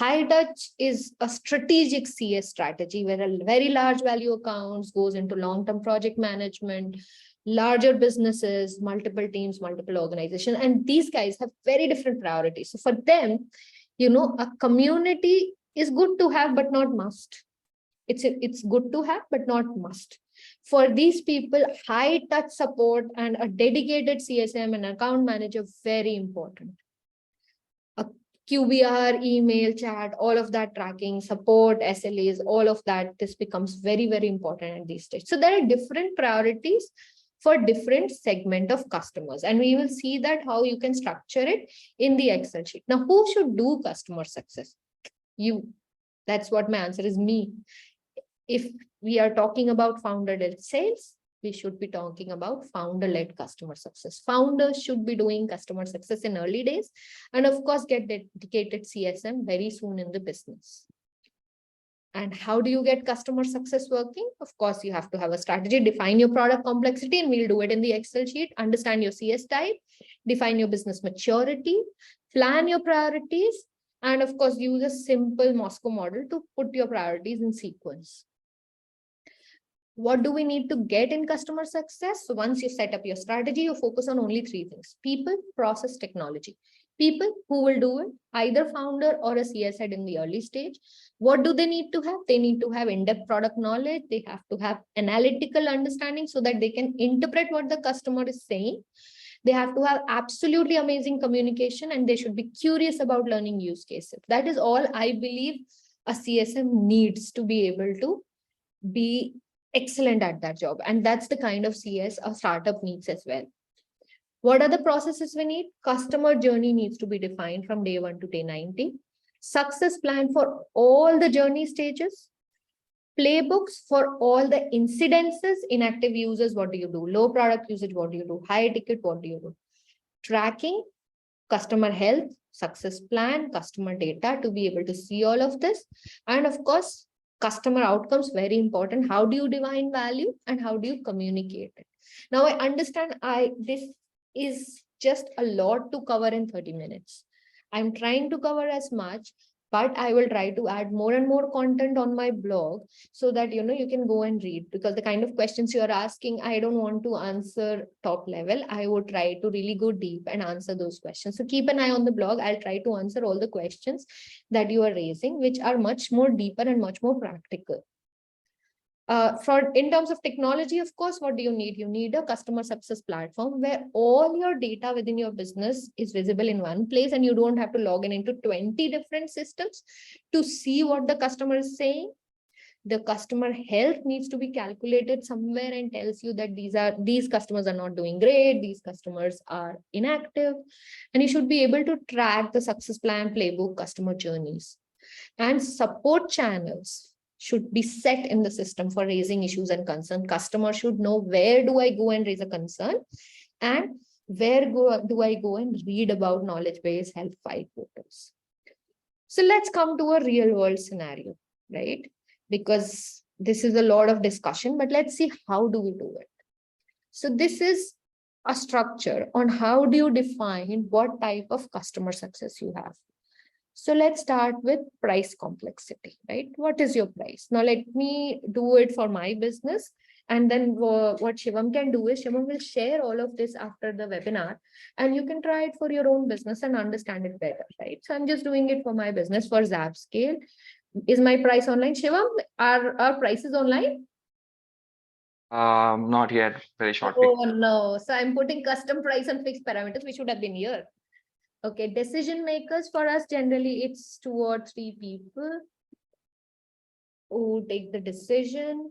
High touch is a strategic CS strategy where a very large value accounts goes into long-term project management, larger businesses, multiple teams, multiple organizations, and these guys have very different priorities. So for them, a community is good to have, but not must. It's good to have, but not must. For these people, high touch support and a dedicated CSM and account manager, very important. A QBR, email, chat, all of that tracking, support, SLAs, all of that, this becomes very, very important at these stages. So there are different priorities for different segment of customers. And we will see that how you can structure it in the Excel sheet. Now, who should do customer success? You. That's what my answer is, me. If we are talking about founder-led sales, we should be talking about founder-led customer success. Founders should be doing customer success in early days, and of course, get dedicated CSM very soon in the business. And how do you get customer success working? Of course, you have to have a strategy, define your product complexity, and we'll do it in the Excel sheet, understand your CS type, define your business maturity, plan your priorities, and of course, use a simple Moscow model to put your priorities in sequence. What do we need to get in customer success? So once you set up your strategy, you focus on only three things: people, process, technology. People who will do it, either founder or a CS head in the early stage. What do they need to have? They need to have in-depth product knowledge. They have to have analytical understanding so that they can interpret what the customer is saying. They have to have absolutely amazing communication, and they should be curious about learning use cases. That is all I believe a CSM needs to be able to be excellent at that job. And that's the kind of CS a startup needs as well. What are the processes we need? Customer journey needs to be defined from day 1 to day 90. Success plan for all the journey stages. Playbooks for all the incidences, inactive users, what do you do? Low product usage, what do you do? High ticket, what do you do? Tracking, customer health, success plan, customer data to be able to see all of this. And of course, customer outcomes, very important. How do you define value and how do you communicate it? Now I understand this is just a lot to cover in 30 minutes. I'm trying to cover as much, but I will try to add more and more content on my blog so that, you can go and read, because the kind of questions you're asking, I don't want to answer top level. I would try to really go deep and answer those questions. So keep an eye on the blog. I'll try to answer all the questions that you are raising, which are much more deeper and much more practical. In terms of technology, of course, what do you need? You need a customer success platform where all your data within your business is visible in one place, and you don't have to log in into 20 different systems to see what the customer is saying. The customer health needs to be calculated somewhere and tells you that these customers are not doing great, these customers are inactive, and you should be able to track the success plan, playbook, customer journeys. And support channels should be set in the system for raising issues and concern. Customer should know, where do I go and raise a concern, and where do I go and read about knowledge-based help file portals. So let's come to a real world scenario, right? Because this is a lot of discussion, but let's see how do we do it. So this is a structure on how do you define what type of customer success you have. So let's start with price complexity, right? What is your price? Now let me do it for my business. And then what Shivam can do is Shivam will share all of this after the webinar, and you can try it for your own business and understand it better, right? So I'm just doing it for my business for ZapScale. Is my price online, Shivam? Are prices online? Not yet, very shortly. Oh no. So I'm putting custom price and fixed parameters, which should have been here. Okay, decision makers for us, generally it's 2 or 3 people who take the decision.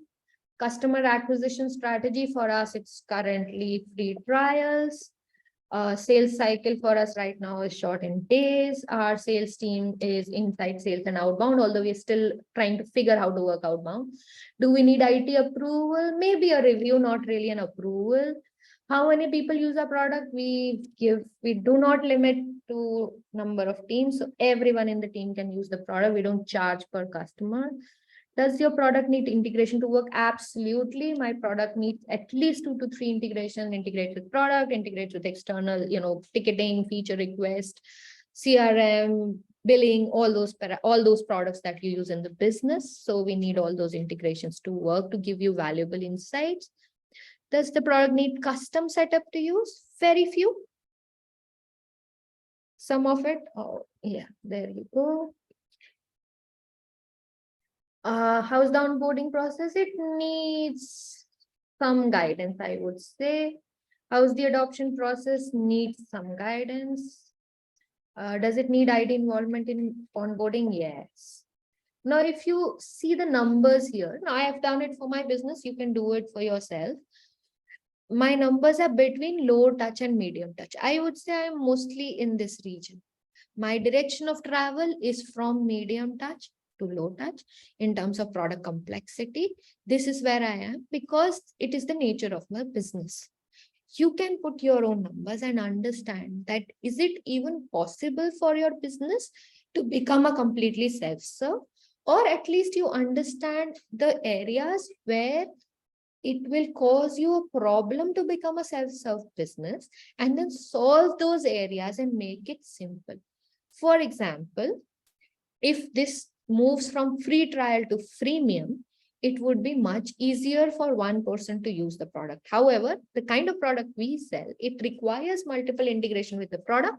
Customer acquisition strategy for us, it's currently free trials. Sales cycle for us right now is short in days. Our sales team is inside sales and outbound, although we're still trying to figure how to work outbound. Do we need IT approval? Maybe a review, not really an approval. How many people use our product? We do not limit to number of teams. So everyone in the team can use the product. We don't charge per customer. Does your product need integration to work? Absolutely. My product needs at least 2 to 3 integration, integrate with product, integrate with external, ticketing, feature request, CRM, billing, all those products that you use in the business. So we need all those integrations to work to give you valuable insights. Does the product need custom setup to use? Very few. Some of it. Oh, yeah, there you go. How's the onboarding process? It needs some guidance, I would say. How's the adoption process? Needs some guidance. Does it need ID involvement in onboarding? Yes. Now, if you see the numbers here, now I have done it for my business. You can do it for yourself. My numbers are between low touch and medium touch. I would say I'm mostly in this region. My direction of travel is from medium touch to low touch in terms of product complexity. This is where I am because it is the nature of my business. You can put your own numbers and understand that is it even possible for your business to become a completely self-serve, or at least you understand the areas where it will cause you a problem to become a self-serve business, and then solve those areas and make it simple. For example, if this moves from free trial to freemium, it would be much easier for one person to use the product. However, the kind of product we sell, it requires multiple integration with the product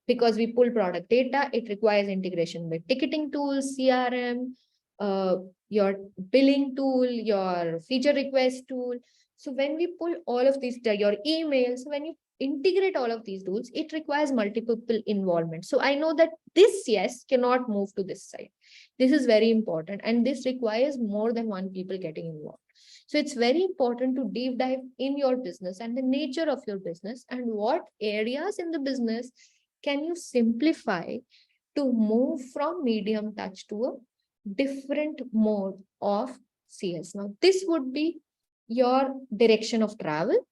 because we pull product data. It requires integration with ticketing tools, CRM, your billing tool, your feature request tool. So when we pull all of these, your emails, when you integrate all of these tools, it requires multiple involvement. So I know that this yes cannot move to this side. This is very important, and this requires more than one people getting involved. So it's very important to deep dive in your business and the nature of your business and what areas in the business can you simplify to move from medium touch to a different mode of CS. Now, this would be your direction of travel.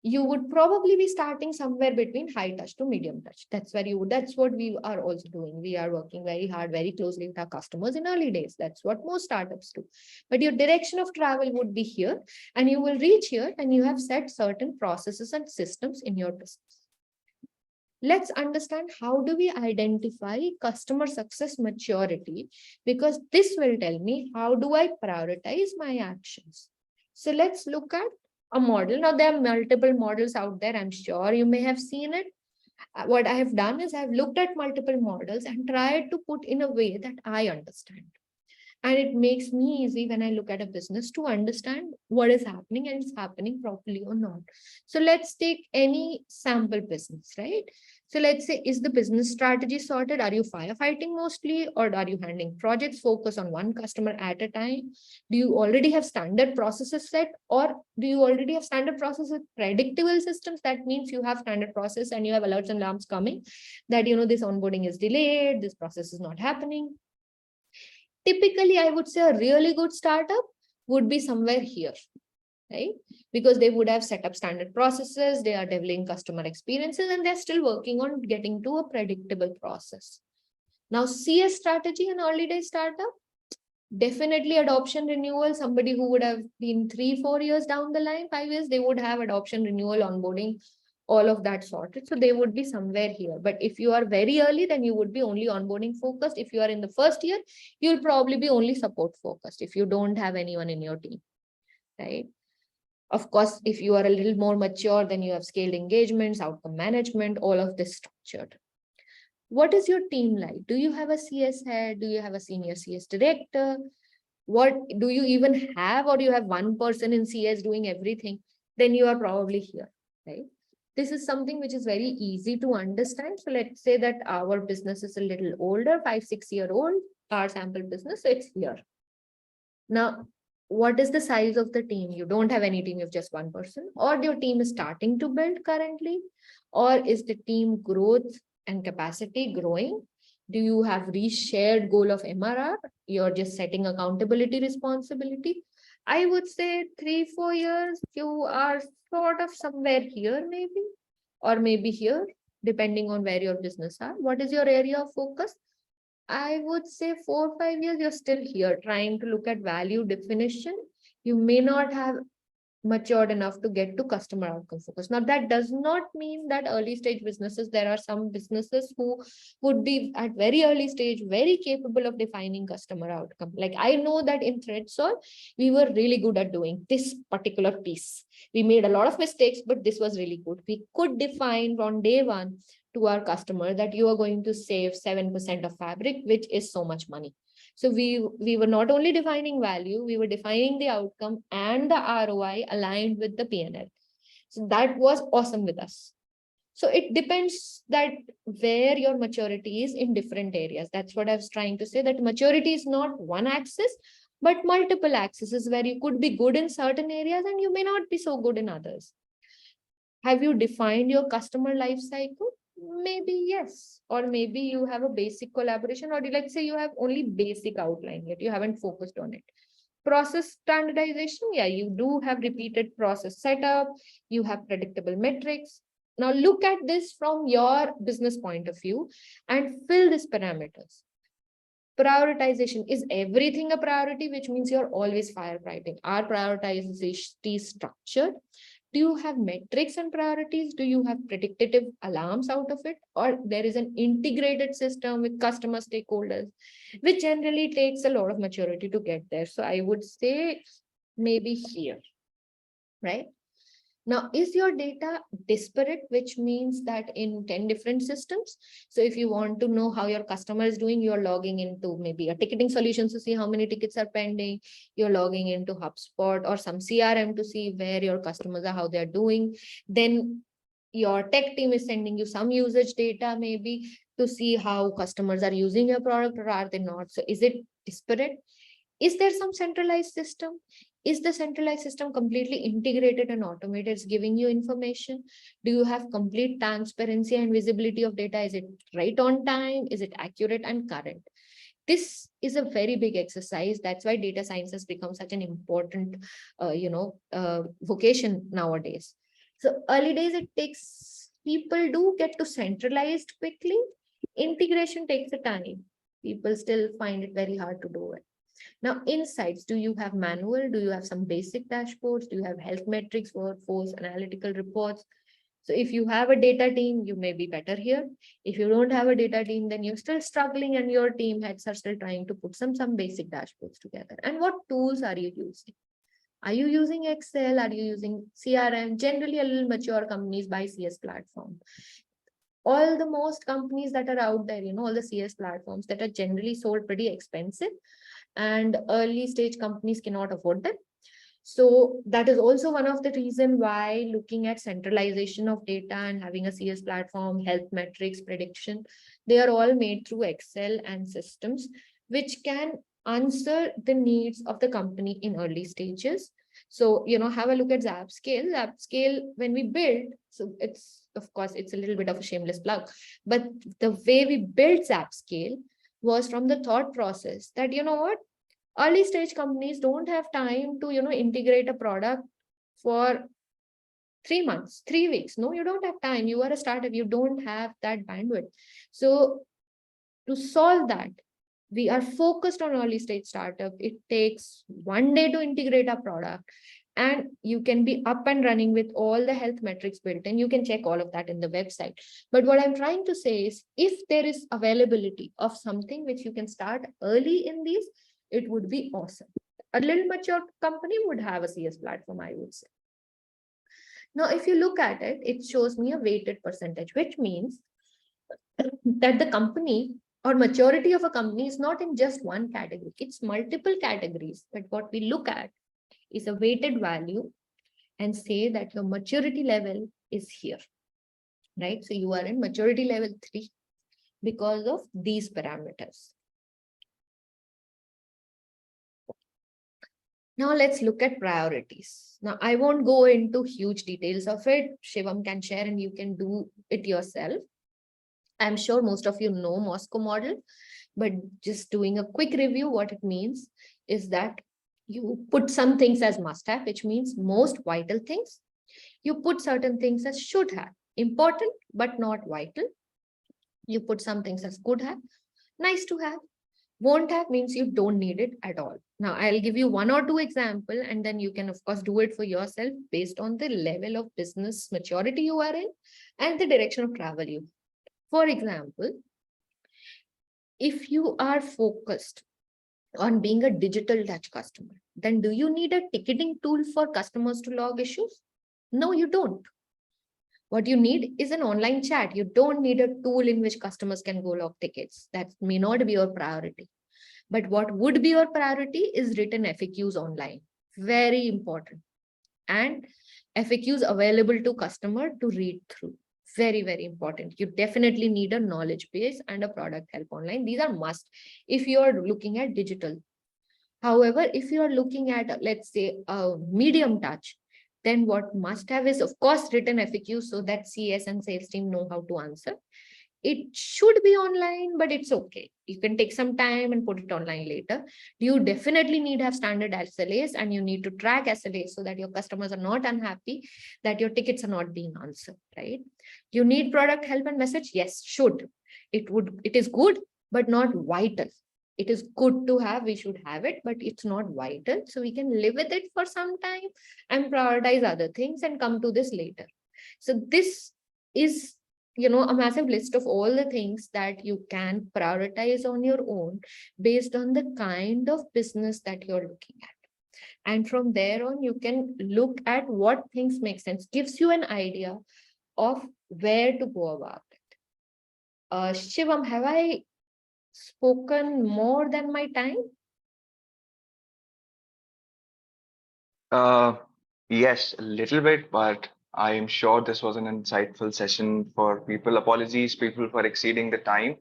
You would probably be starting somewhere between high touch to medium touch. That's what we are also doing. We are working very hard, very closely with our customers in early days. That's what most startups do. But your direction of travel would be here, and you will reach here, and you have set certain processes and systems in your business. Let's understand how do we identify customer success maturity, because this will tell me how do I prioritize my actions. So let's look at a model. Now, there are multiple models out there. I'm sure you may have seen it. What I have done is I've looked at multiple models and tried to put in a way that I understand. And it makes me easy when I look at a business to understand what is happening and it's happening properly or not. So let's take any sample business, right? So let's say, is the business strategy sorted? Are you firefighting mostly, or are you handling projects focus on one customer at a time? Do you already have standard processes set, or do you already have standard processes with predictable systems? That means you have standard process and you have alerts and alarms coming that, this onboarding is delayed, this process is not happening. Typically, I would say a really good startup would be somewhere here, right? Because they would have set up standard processes, they are developing customer experiences, and they're still working on getting to a predictable process. Now, CS strategy and early day startup, definitely adoption renewal. Somebody who would have been 3-4 years down the line, 5 years, they would have adoption renewal, onboarding, all of that sorted. So they would be somewhere here. But if you are very early, then you would be only onboarding focused. If you are in the first year, you'll probably be only support focused if you don't have anyone in your team, right? Of course, if you are a little more mature, then you have scaled engagements, outcome management, all of this structured. What is your team like? Do you have a CS head? Do you have a senior CS director? What do you even have, or you have one person in CS doing everything? Then you are probably here, right? This is something which is very easy to understand. So let's say that our business is a little older, 5-6 year old, our sample business, so it's here. Now, what is the size of the team? You don't have any team, you have just one person, or your team is starting to build currently, or is the team growth and capacity growing? Do you have shared goal of MRR? You're just setting accountability responsibility. I would say 3-4 years, you are sort of somewhere here, maybe, or maybe here, depending on where your business are. What is your area of focus? I would say 4-5 years, you're still here trying to look at value definition. You may not have matured enough to get to customer outcome focus. Now, that does not mean that early stage businesses, there are some businesses who would be at very early stage, very capable of defining customer outcome. Like I know that in ThreadSol, we were really good at doing this particular piece. We made a lot of mistakes, but this was really good. We could define on day one to our customer that you are going to save 7% of fabric, which is so much money. So we were not only defining value, we were defining the outcome and the ROI aligned with the P&L. So that was awesome with us. So it depends that where your maturity is in different areas. That's what I was trying to say, that maturity is not one axis, but multiple axes where you could be good in certain areas and you may not be so good in others. Have you defined your customer life cycle? Maybe yes, or maybe you have a basic collaboration, or let's say you have only basic outline yet, you haven't focused on it. Process standardization, yeah, you do have repeated process setup, you have predictable metrics. Now look at this from your business point of view and fill these parameters. Prioritization, is everything a priority, which means you're always firefighting? Are prioritization structured? Do you have metrics and priorities? Do you have predictive alarms out of it? Or there is an integrated system with customer stakeholders, which generally takes a lot of maturity to get there. So I would say maybe here, right? Now, is your data disparate, which means that in 10 different systems? So if you want to know how your customer is doing, you're logging into maybe a ticketing solution to see how many tickets are pending. You're logging into HubSpot or some CRM to see where your customers are, how they're doing. Then your tech team is sending you some usage data maybe to see how customers are using your product, or are they not? So is it disparate? Is there some centralized system? Is the centralized system completely integrated and automated? It's giving you information. Do you have complete transparency and visibility of data? Is it right on time? Is it accurate and current? This is a very big exercise. That's why data science has become such an important, vocation nowadays. So early days, it takes, people do get to centralized quickly. Integration takes a time. People still find it very hard to do it. Now, insights, do you have manual? Do you have some basic dashboards? Do you have health metrics, workforce, analytical reports? So if you have a data team, you may be better here. If you don't have a data team, then you're still struggling and your team heads are still trying to put some basic dashboards together. And what tools are you using? Are you using Excel? Are you using CRM? Generally, a little mature companies buy CS platform. all the most companies that are out there, all the CS platforms that are generally sold pretty expensive, and early stage companies cannot afford them. So that is also one of the reason why looking at centralization of data and having a CS platform, health metrics, prediction, they are all made through Excel and systems, which can answer the needs of the company in early stages. So, have a look at ZapScale. ZapScale, when we built, so of course, it's a little bit of a shameless plug, but the way we built ZapScale was from the thought process that, what, early stage companies don't have time to integrate a product for 3 months, 3 weeks. No, you don't have time. You are a startup, you don't have that bandwidth. So to solve that, we are focused on early stage startup. It takes 1 day to integrate a product, and you can be up and running with all the health metrics built, and you can check all of that in the website. But what I'm trying to say is, if there is availability of something which you can start early in these, it would be awesome. A little mature company would have a CS platform, I would say. Now, if you look at it, it shows me a weighted percentage, which means that the company or maturity of a company is not in just one category, it's multiple categories. But what we look at is a weighted value and say that your maturity level is here, right? So you are in maturity level 3 because of these parameters. Now let's look at priorities. Now I won't go into huge details of it. Shivam can share and you can do it yourself. I'm sure most of you know Moscow model, but just doing a quick review, what it means is that you put some things as must have, which means most vital things. You put certain things as should have, important but not vital. You put some things as could have, nice to have. Won't have means you don't need it at all. Now, I'll give you 1 or 2 examples, and then you can, of course, do it for yourself based on the level of business maturity you are in and the direction of travel you. For example, if you are focused on being a digital touch customer, then do you need a ticketing tool for customers to log issues? No, you don't. What you need is an online chat. You don't need a tool in which customers can go log tickets. That may not be your priority. But what would be your priority is written FAQs online. Very important. And FAQs available to customer to read through. Very, very important. You definitely need a knowledge base and a product help online. These are must if you are looking at digital. However, if you are looking at, let's say, a medium touch, then what must have is, of course, written FAQs so that CS and sales team know how to answer. It should be online, but it's okay. You can take some time and put it online later. You definitely need to have standard SLAs, and you need to track SLAs so that your customers are not unhappy that your tickets are not being answered, right? You need product help and message. Yes, should. It is good, but not vital. It is good to have, we should have it, but it's not vital. So we can live with it for some time and prioritize other things and come to this later. So this is, a massive list of all the things that you can prioritize on your own based on the kind of business that you're looking at. And from there on, you can look at what things make sense, gives you an idea of where to go about it. Shivam, have I spoken more than my time? Yes, a little bit, but I am sure this was an insightful session for people. Apologies, people, for exceeding the time.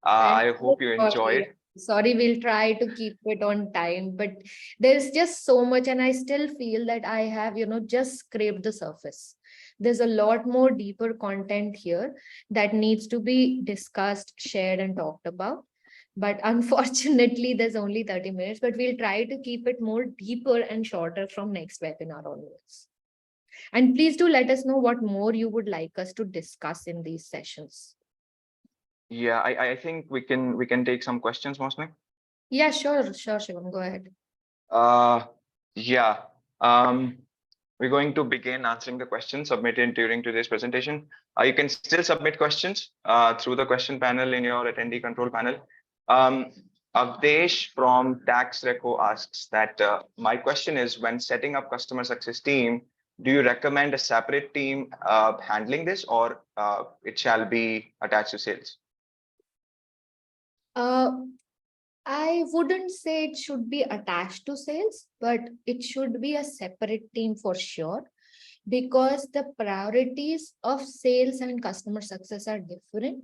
I hope you enjoyed. Sorry, we'll try to keep it on time, but there's just so much, and I still feel that I have, just scraped the surface. There's a lot more deeper content here that needs to be discussed, shared, and talked about. But unfortunately, there's only 30 minutes, but we'll try to keep it more deeper and shorter from next webinar onwards. And please do let us know what more you would like us to discuss in these sessions. Yeah, I think we can take some questions, Mausmi. Yeah, sure, Shivam, go ahead. Yeah. We're going to begin answering the questions submitted during today's presentation. You can still submit questions through the question panel in your attendee control panel. Avdesh from Tax Reco asks that my question is, when setting up customer success team, do you recommend a separate team handling this, or it shall be attached to sales? I wouldn't say it should be attached to sales, but it should be a separate team for sure, because the priorities of sales and customer success are different.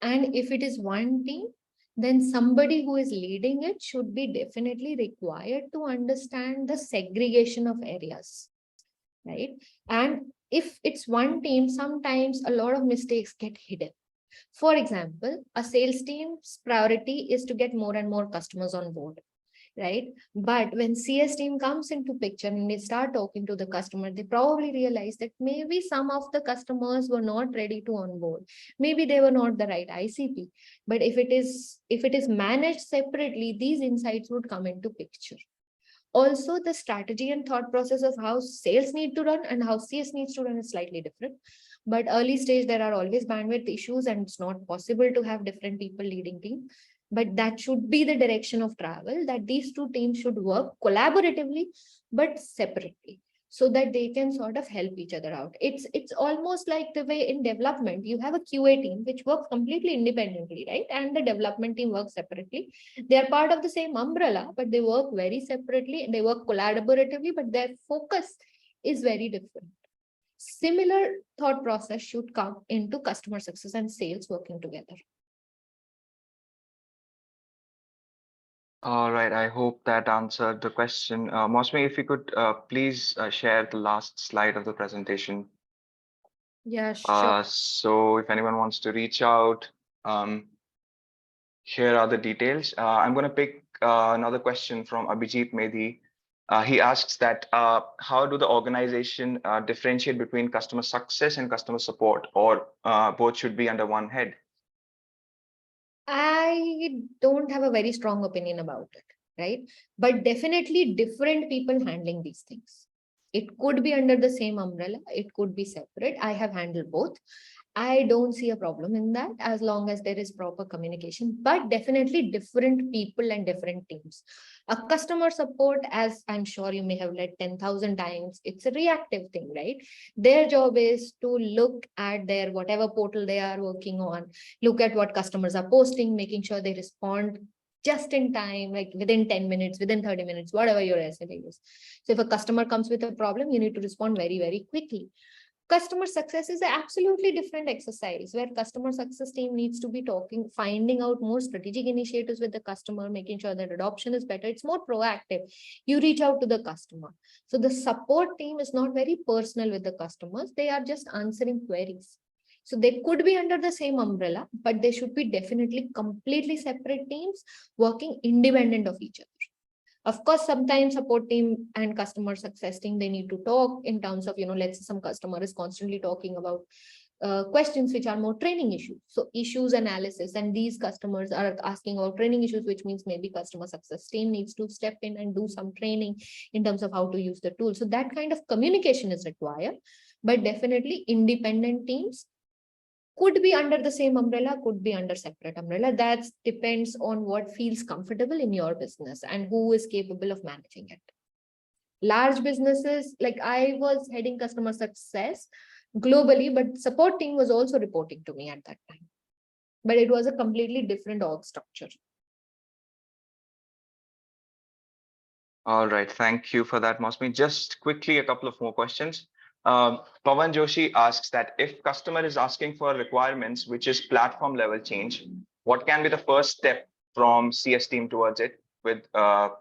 And if it is one team, then somebody who is leading it should be definitely required to understand the segregation of areas, right? And if it's one team, sometimes a lot of mistakes get hidden. For example, a sales team's priority is to get more and more customers on board, right? But when CS team comes into picture and they start talking to the customer, they probably realize that maybe some of the customers were not ready to onboard. Maybe they were not the right ICP. But if it is managed separately, these insights would come into picture. Also, the strategy and thought process of how sales need to run and how CS needs to run is slightly different. But early stage, there are always bandwidth issues and it's not possible to have different people leading team. But that should be the direction of travel, that these two teams should work collaboratively, but separately, so that they can sort of help each other out. It's almost like the way in development, you have a QA team which works completely independently, right? And the development team works separately. They are part of the same umbrella, but they work very separately. They work collaboratively, but their focus is very different. Similar thought process should come into customer success and sales working together. All right, I hope that answered the question. Mausmi, if you could please share the last slide of the presentation. Yeah, sure. So if anyone wants to reach out, here are the details. I'm going to pick another question from Abhijit Medhi. He asks that how do the organization differentiate between customer success and customer support, or both should be under one head? I don't have a very strong opinion about it, right? But definitely different people handling these things. It could be under the same umbrella, it could be separate. I have handled both. I don't see a problem in that as long as there is proper communication, but definitely different people and different teams. A customer support, as I'm sure you may have read 10,000 times, it's a reactive thing, right? Their job is to look at their whatever portal they are working on, look at what customers are posting, making sure they respond just in time, like within 10 minutes, within 30 minutes, whatever your SLA is. So if a customer comes with a problem, you need to respond very, very quickly. Customer success is an absolutely different exercise where customer success team needs to be talking, finding out more strategic initiatives with the customer, making sure that adoption is better. It's more proactive. You reach out to the customer. So the support team is not very personal with the customers. They are just answering queries. So they could be under the same umbrella, but they should be definitely completely separate teams working independent of each other. Of course, sometimes support team and customer success team, they need to talk in terms of, let's say some customer is constantly talking about questions which are more training issues. So issues analysis, and these customers are asking about training issues, which means maybe customer success team needs to step in and do some training in terms of how to use the tool. So that kind of communication is required, but definitely independent teams could be under the same umbrella, could be under separate umbrella. That depends on what feels comfortable in your business and who is capable of managing it. Large businesses, like I was heading customer success globally, but support team was also reporting to me at that time. But it was a completely different org structure. All right, thank you for that, Mausmi. Just quickly, a couple of more questions. Pawan Joshi asks that if customer is asking for requirements, which is platform level change, what can be the first step from CS team towards it with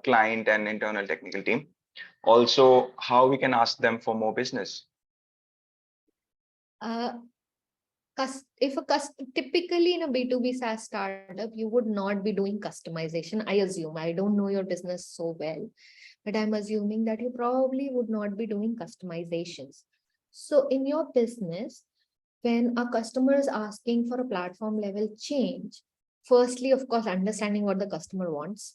client and internal technical team? Also, how we can ask them for more business? Typically in a B2B SaaS startup, you would not be doing customization. I assume, I don't know your business so well, but I'm assuming that you probably would not be doing customizations. So in your business, when a customer is asking for a platform level change, firstly, of course, understanding what the customer wants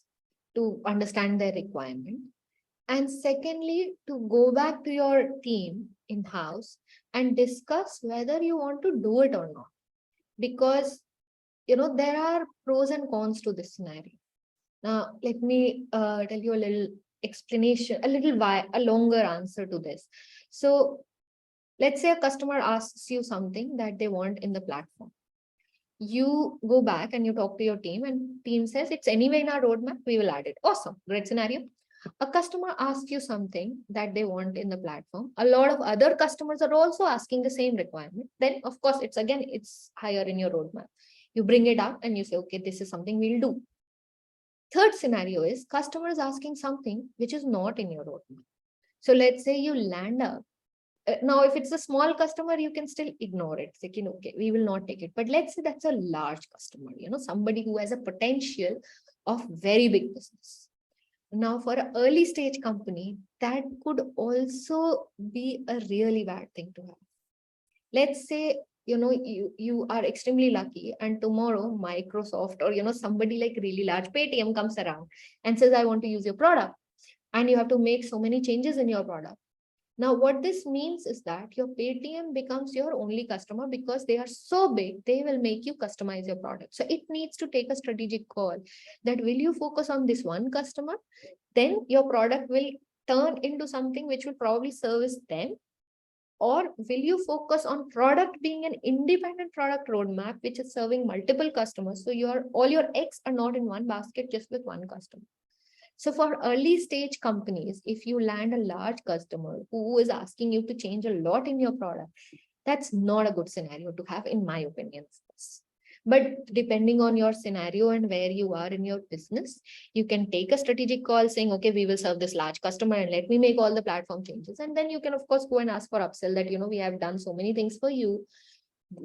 to understand their requirement. And secondly, to go back to your team in-house and discuss whether you want to do it or not. Because, there are pros and cons to this scenario. Now, let me tell you a little explanation, a longer answer to this. So let's say a customer asks you something that they want in the platform. You go back and you talk to your team, and team says it's anyway in our roadmap, we will add it. Awesome, great scenario. A customer asks you something that they want in the platform. A lot of other customers are also asking the same requirement. Then of course it's higher in your roadmap. You bring it up and you say, okay, this is something we'll do. Third scenario is customers asking something which is not in your roadmap. So let's say you land up. Now, if it's a small customer, you can still ignore it. Say, okay, we will not take it. But let's say that's a large customer, somebody who has a potential of very big business. Now, for an early stage company, that could also be a really bad thing to have. Let's say, you are extremely lucky, and tomorrow Microsoft or, somebody like really large Paytm comes around and says, I want to use your product. And you have to make so many changes in your product. Now, what this means is that your Paytm becomes your only customer because they are so big, they will make you customize your product. So it needs to take a strategic call that will you focus on this one customer, then your product will turn into something which will probably service them, or will you focus on product being an independent product roadmap, which is serving multiple customers. So all your eggs are not in one basket, just with one customer. So for early stage companies, if you land a large customer who is asking you to change a lot in your product, that's not a good scenario to have, in my opinion. But depending on your scenario and where you are in your business, you can take a strategic call saying, okay, we will serve this large customer and let me make all the platform changes. And then you can, of course, go and ask for upsell that, we have done so many things for you.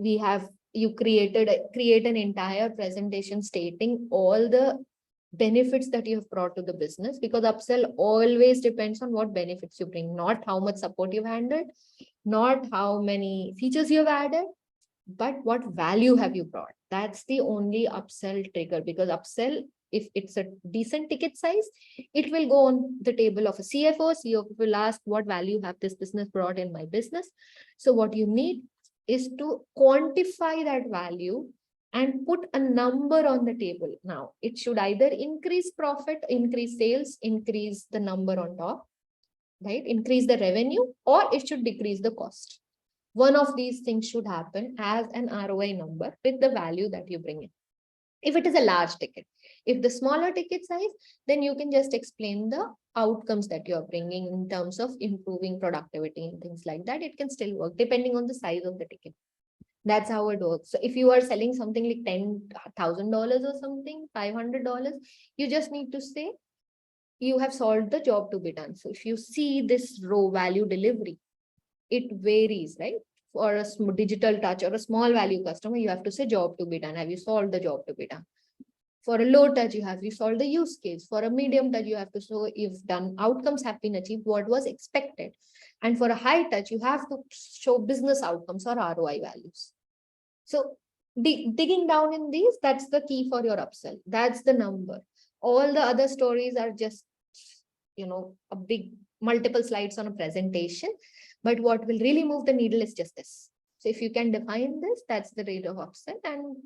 You create an entire presentation stating all the benefits that you have brought to the business, because upsell always depends on what benefits you bring, not how much support you've handled, not how many features you've added, but what value have you brought. That's the only upsell trigger, because upsell, if it's a decent ticket size, it will go on the table of a CFO. CFO will ask, what value have this business brought in my business? So what you need is to quantify that value and put a number on the table. Now, it should either increase profit, increase sales, increase the number on top, right? Increase the revenue, or it should decrease the cost. One of these things should happen as an ROI number with the value that you bring in. If it is a large ticket, if the smaller ticket size, then you can just explain the outcomes that you're bringing in terms of improving productivity and things like that. It can still work depending on the size of the ticket. That's how it works. So if you are selling something like $10,000 or something, $500, you just need to say you have solved the job to be done. So if you see this raw value delivery, it varies, right? For a digital touch or a small value customer, you have to say job to be done. Have you solved the job to be done? For a low touch, you solved the use case. For a medium touch, you have to show you've done outcomes have been achieved, what was expected. And for a high touch, you have to show business outcomes or ROI values. So digging down in these, that's the key for your upsell. That's the number. All the other stories are just, a big multiple slides on a presentation. But what will really move the needle is just this. So if you can define this, that's the rate of upsell. And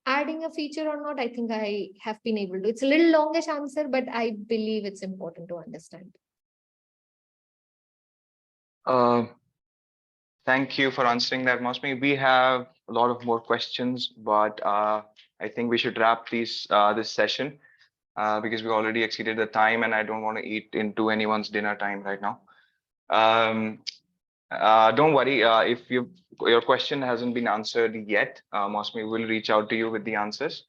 adding a feature or not, I think I have been able to. It's a little longish answer, but I believe it's important to understand. Thank you for answering that, Mausmi. We have a lot of more questions, but I think we should wrap this session because we already exceeded the time, and I don't want to eat into anyone's dinner time right now. Don't worry if your question hasn't been answered yet. Mausmi will reach out to you with the answers.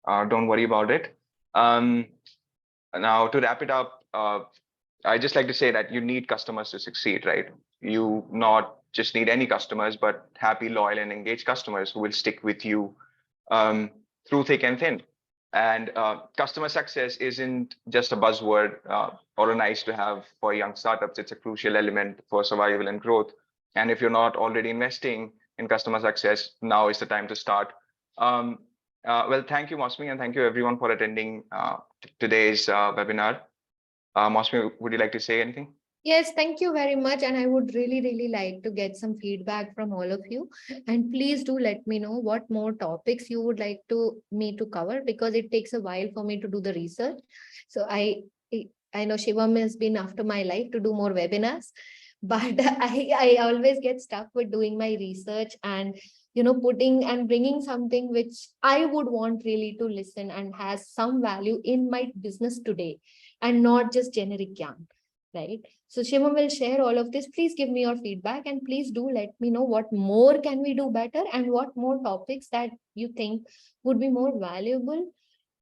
Don't worry about it. Now, to wrap it up, I just like to say that you need customers to succeed, right? You not just need any customers, but happy, loyal, and engaged customers who will stick with you through thick and thin. And customer success isn't just a buzzword or a nice to have for young startups. It's a crucial element for survival and growth. And if you're not already investing in customer success, now is the time to start. Well, thank you, Mausmi, and thank you everyone for attending today's webinar. Mausmi, would you like to say anything? Yes, thank you very much. And I would really, really like to get some feedback from all of you. And please do let me know what more topics you would like me to cover, because it takes a while for me to do the research. So I know Shivam has been after my life to do more webinars, but I always get stuck with doing my research and putting and bringing something which I would want really to listen and has some value in my business today, and not just generic yarn, right? So Shimam will share all of this. Please give me your feedback, and please do let me know what more can we do better, and what more topics that you think would be more valuable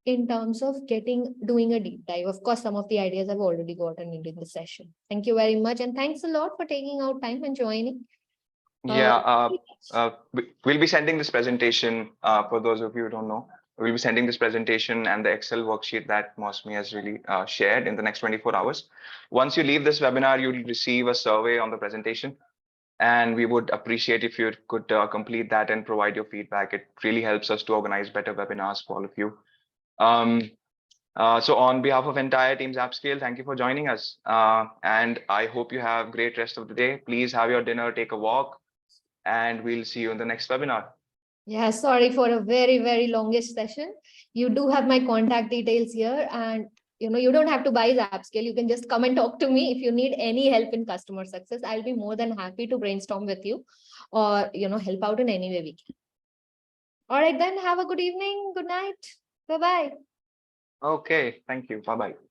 in terms of doing a deep dive. Of course, some of the ideas I've already gotten into the session. Thank you very much. And thanks a lot for taking out time and joining. Yeah, we'll be sending this presentation for those of you who don't know. We'll be sending this presentation and the Excel worksheet that Mausmi has really shared in the next 24 hours. Once you leave this webinar, you'll receive a survey on the presentation. And we would appreciate if you could complete that and provide your feedback. It really helps us to organize better webinars for all of you. So on behalf of entire team ZapScale, thank you for joining us. And I hope you have a great rest of the day. Please have your dinner, take a walk, and we'll see you in the next webinar. Yeah, sorry for a very, very longish session. You do have my contact details here, and you don't have to buy ZapScale. You can just come and talk to me if you need any help in customer success. I'll be more than happy to brainstorm with you, or help out in any way we can. All right, then have a good evening. Good night. Bye-bye. Okay, thank you. Bye-bye.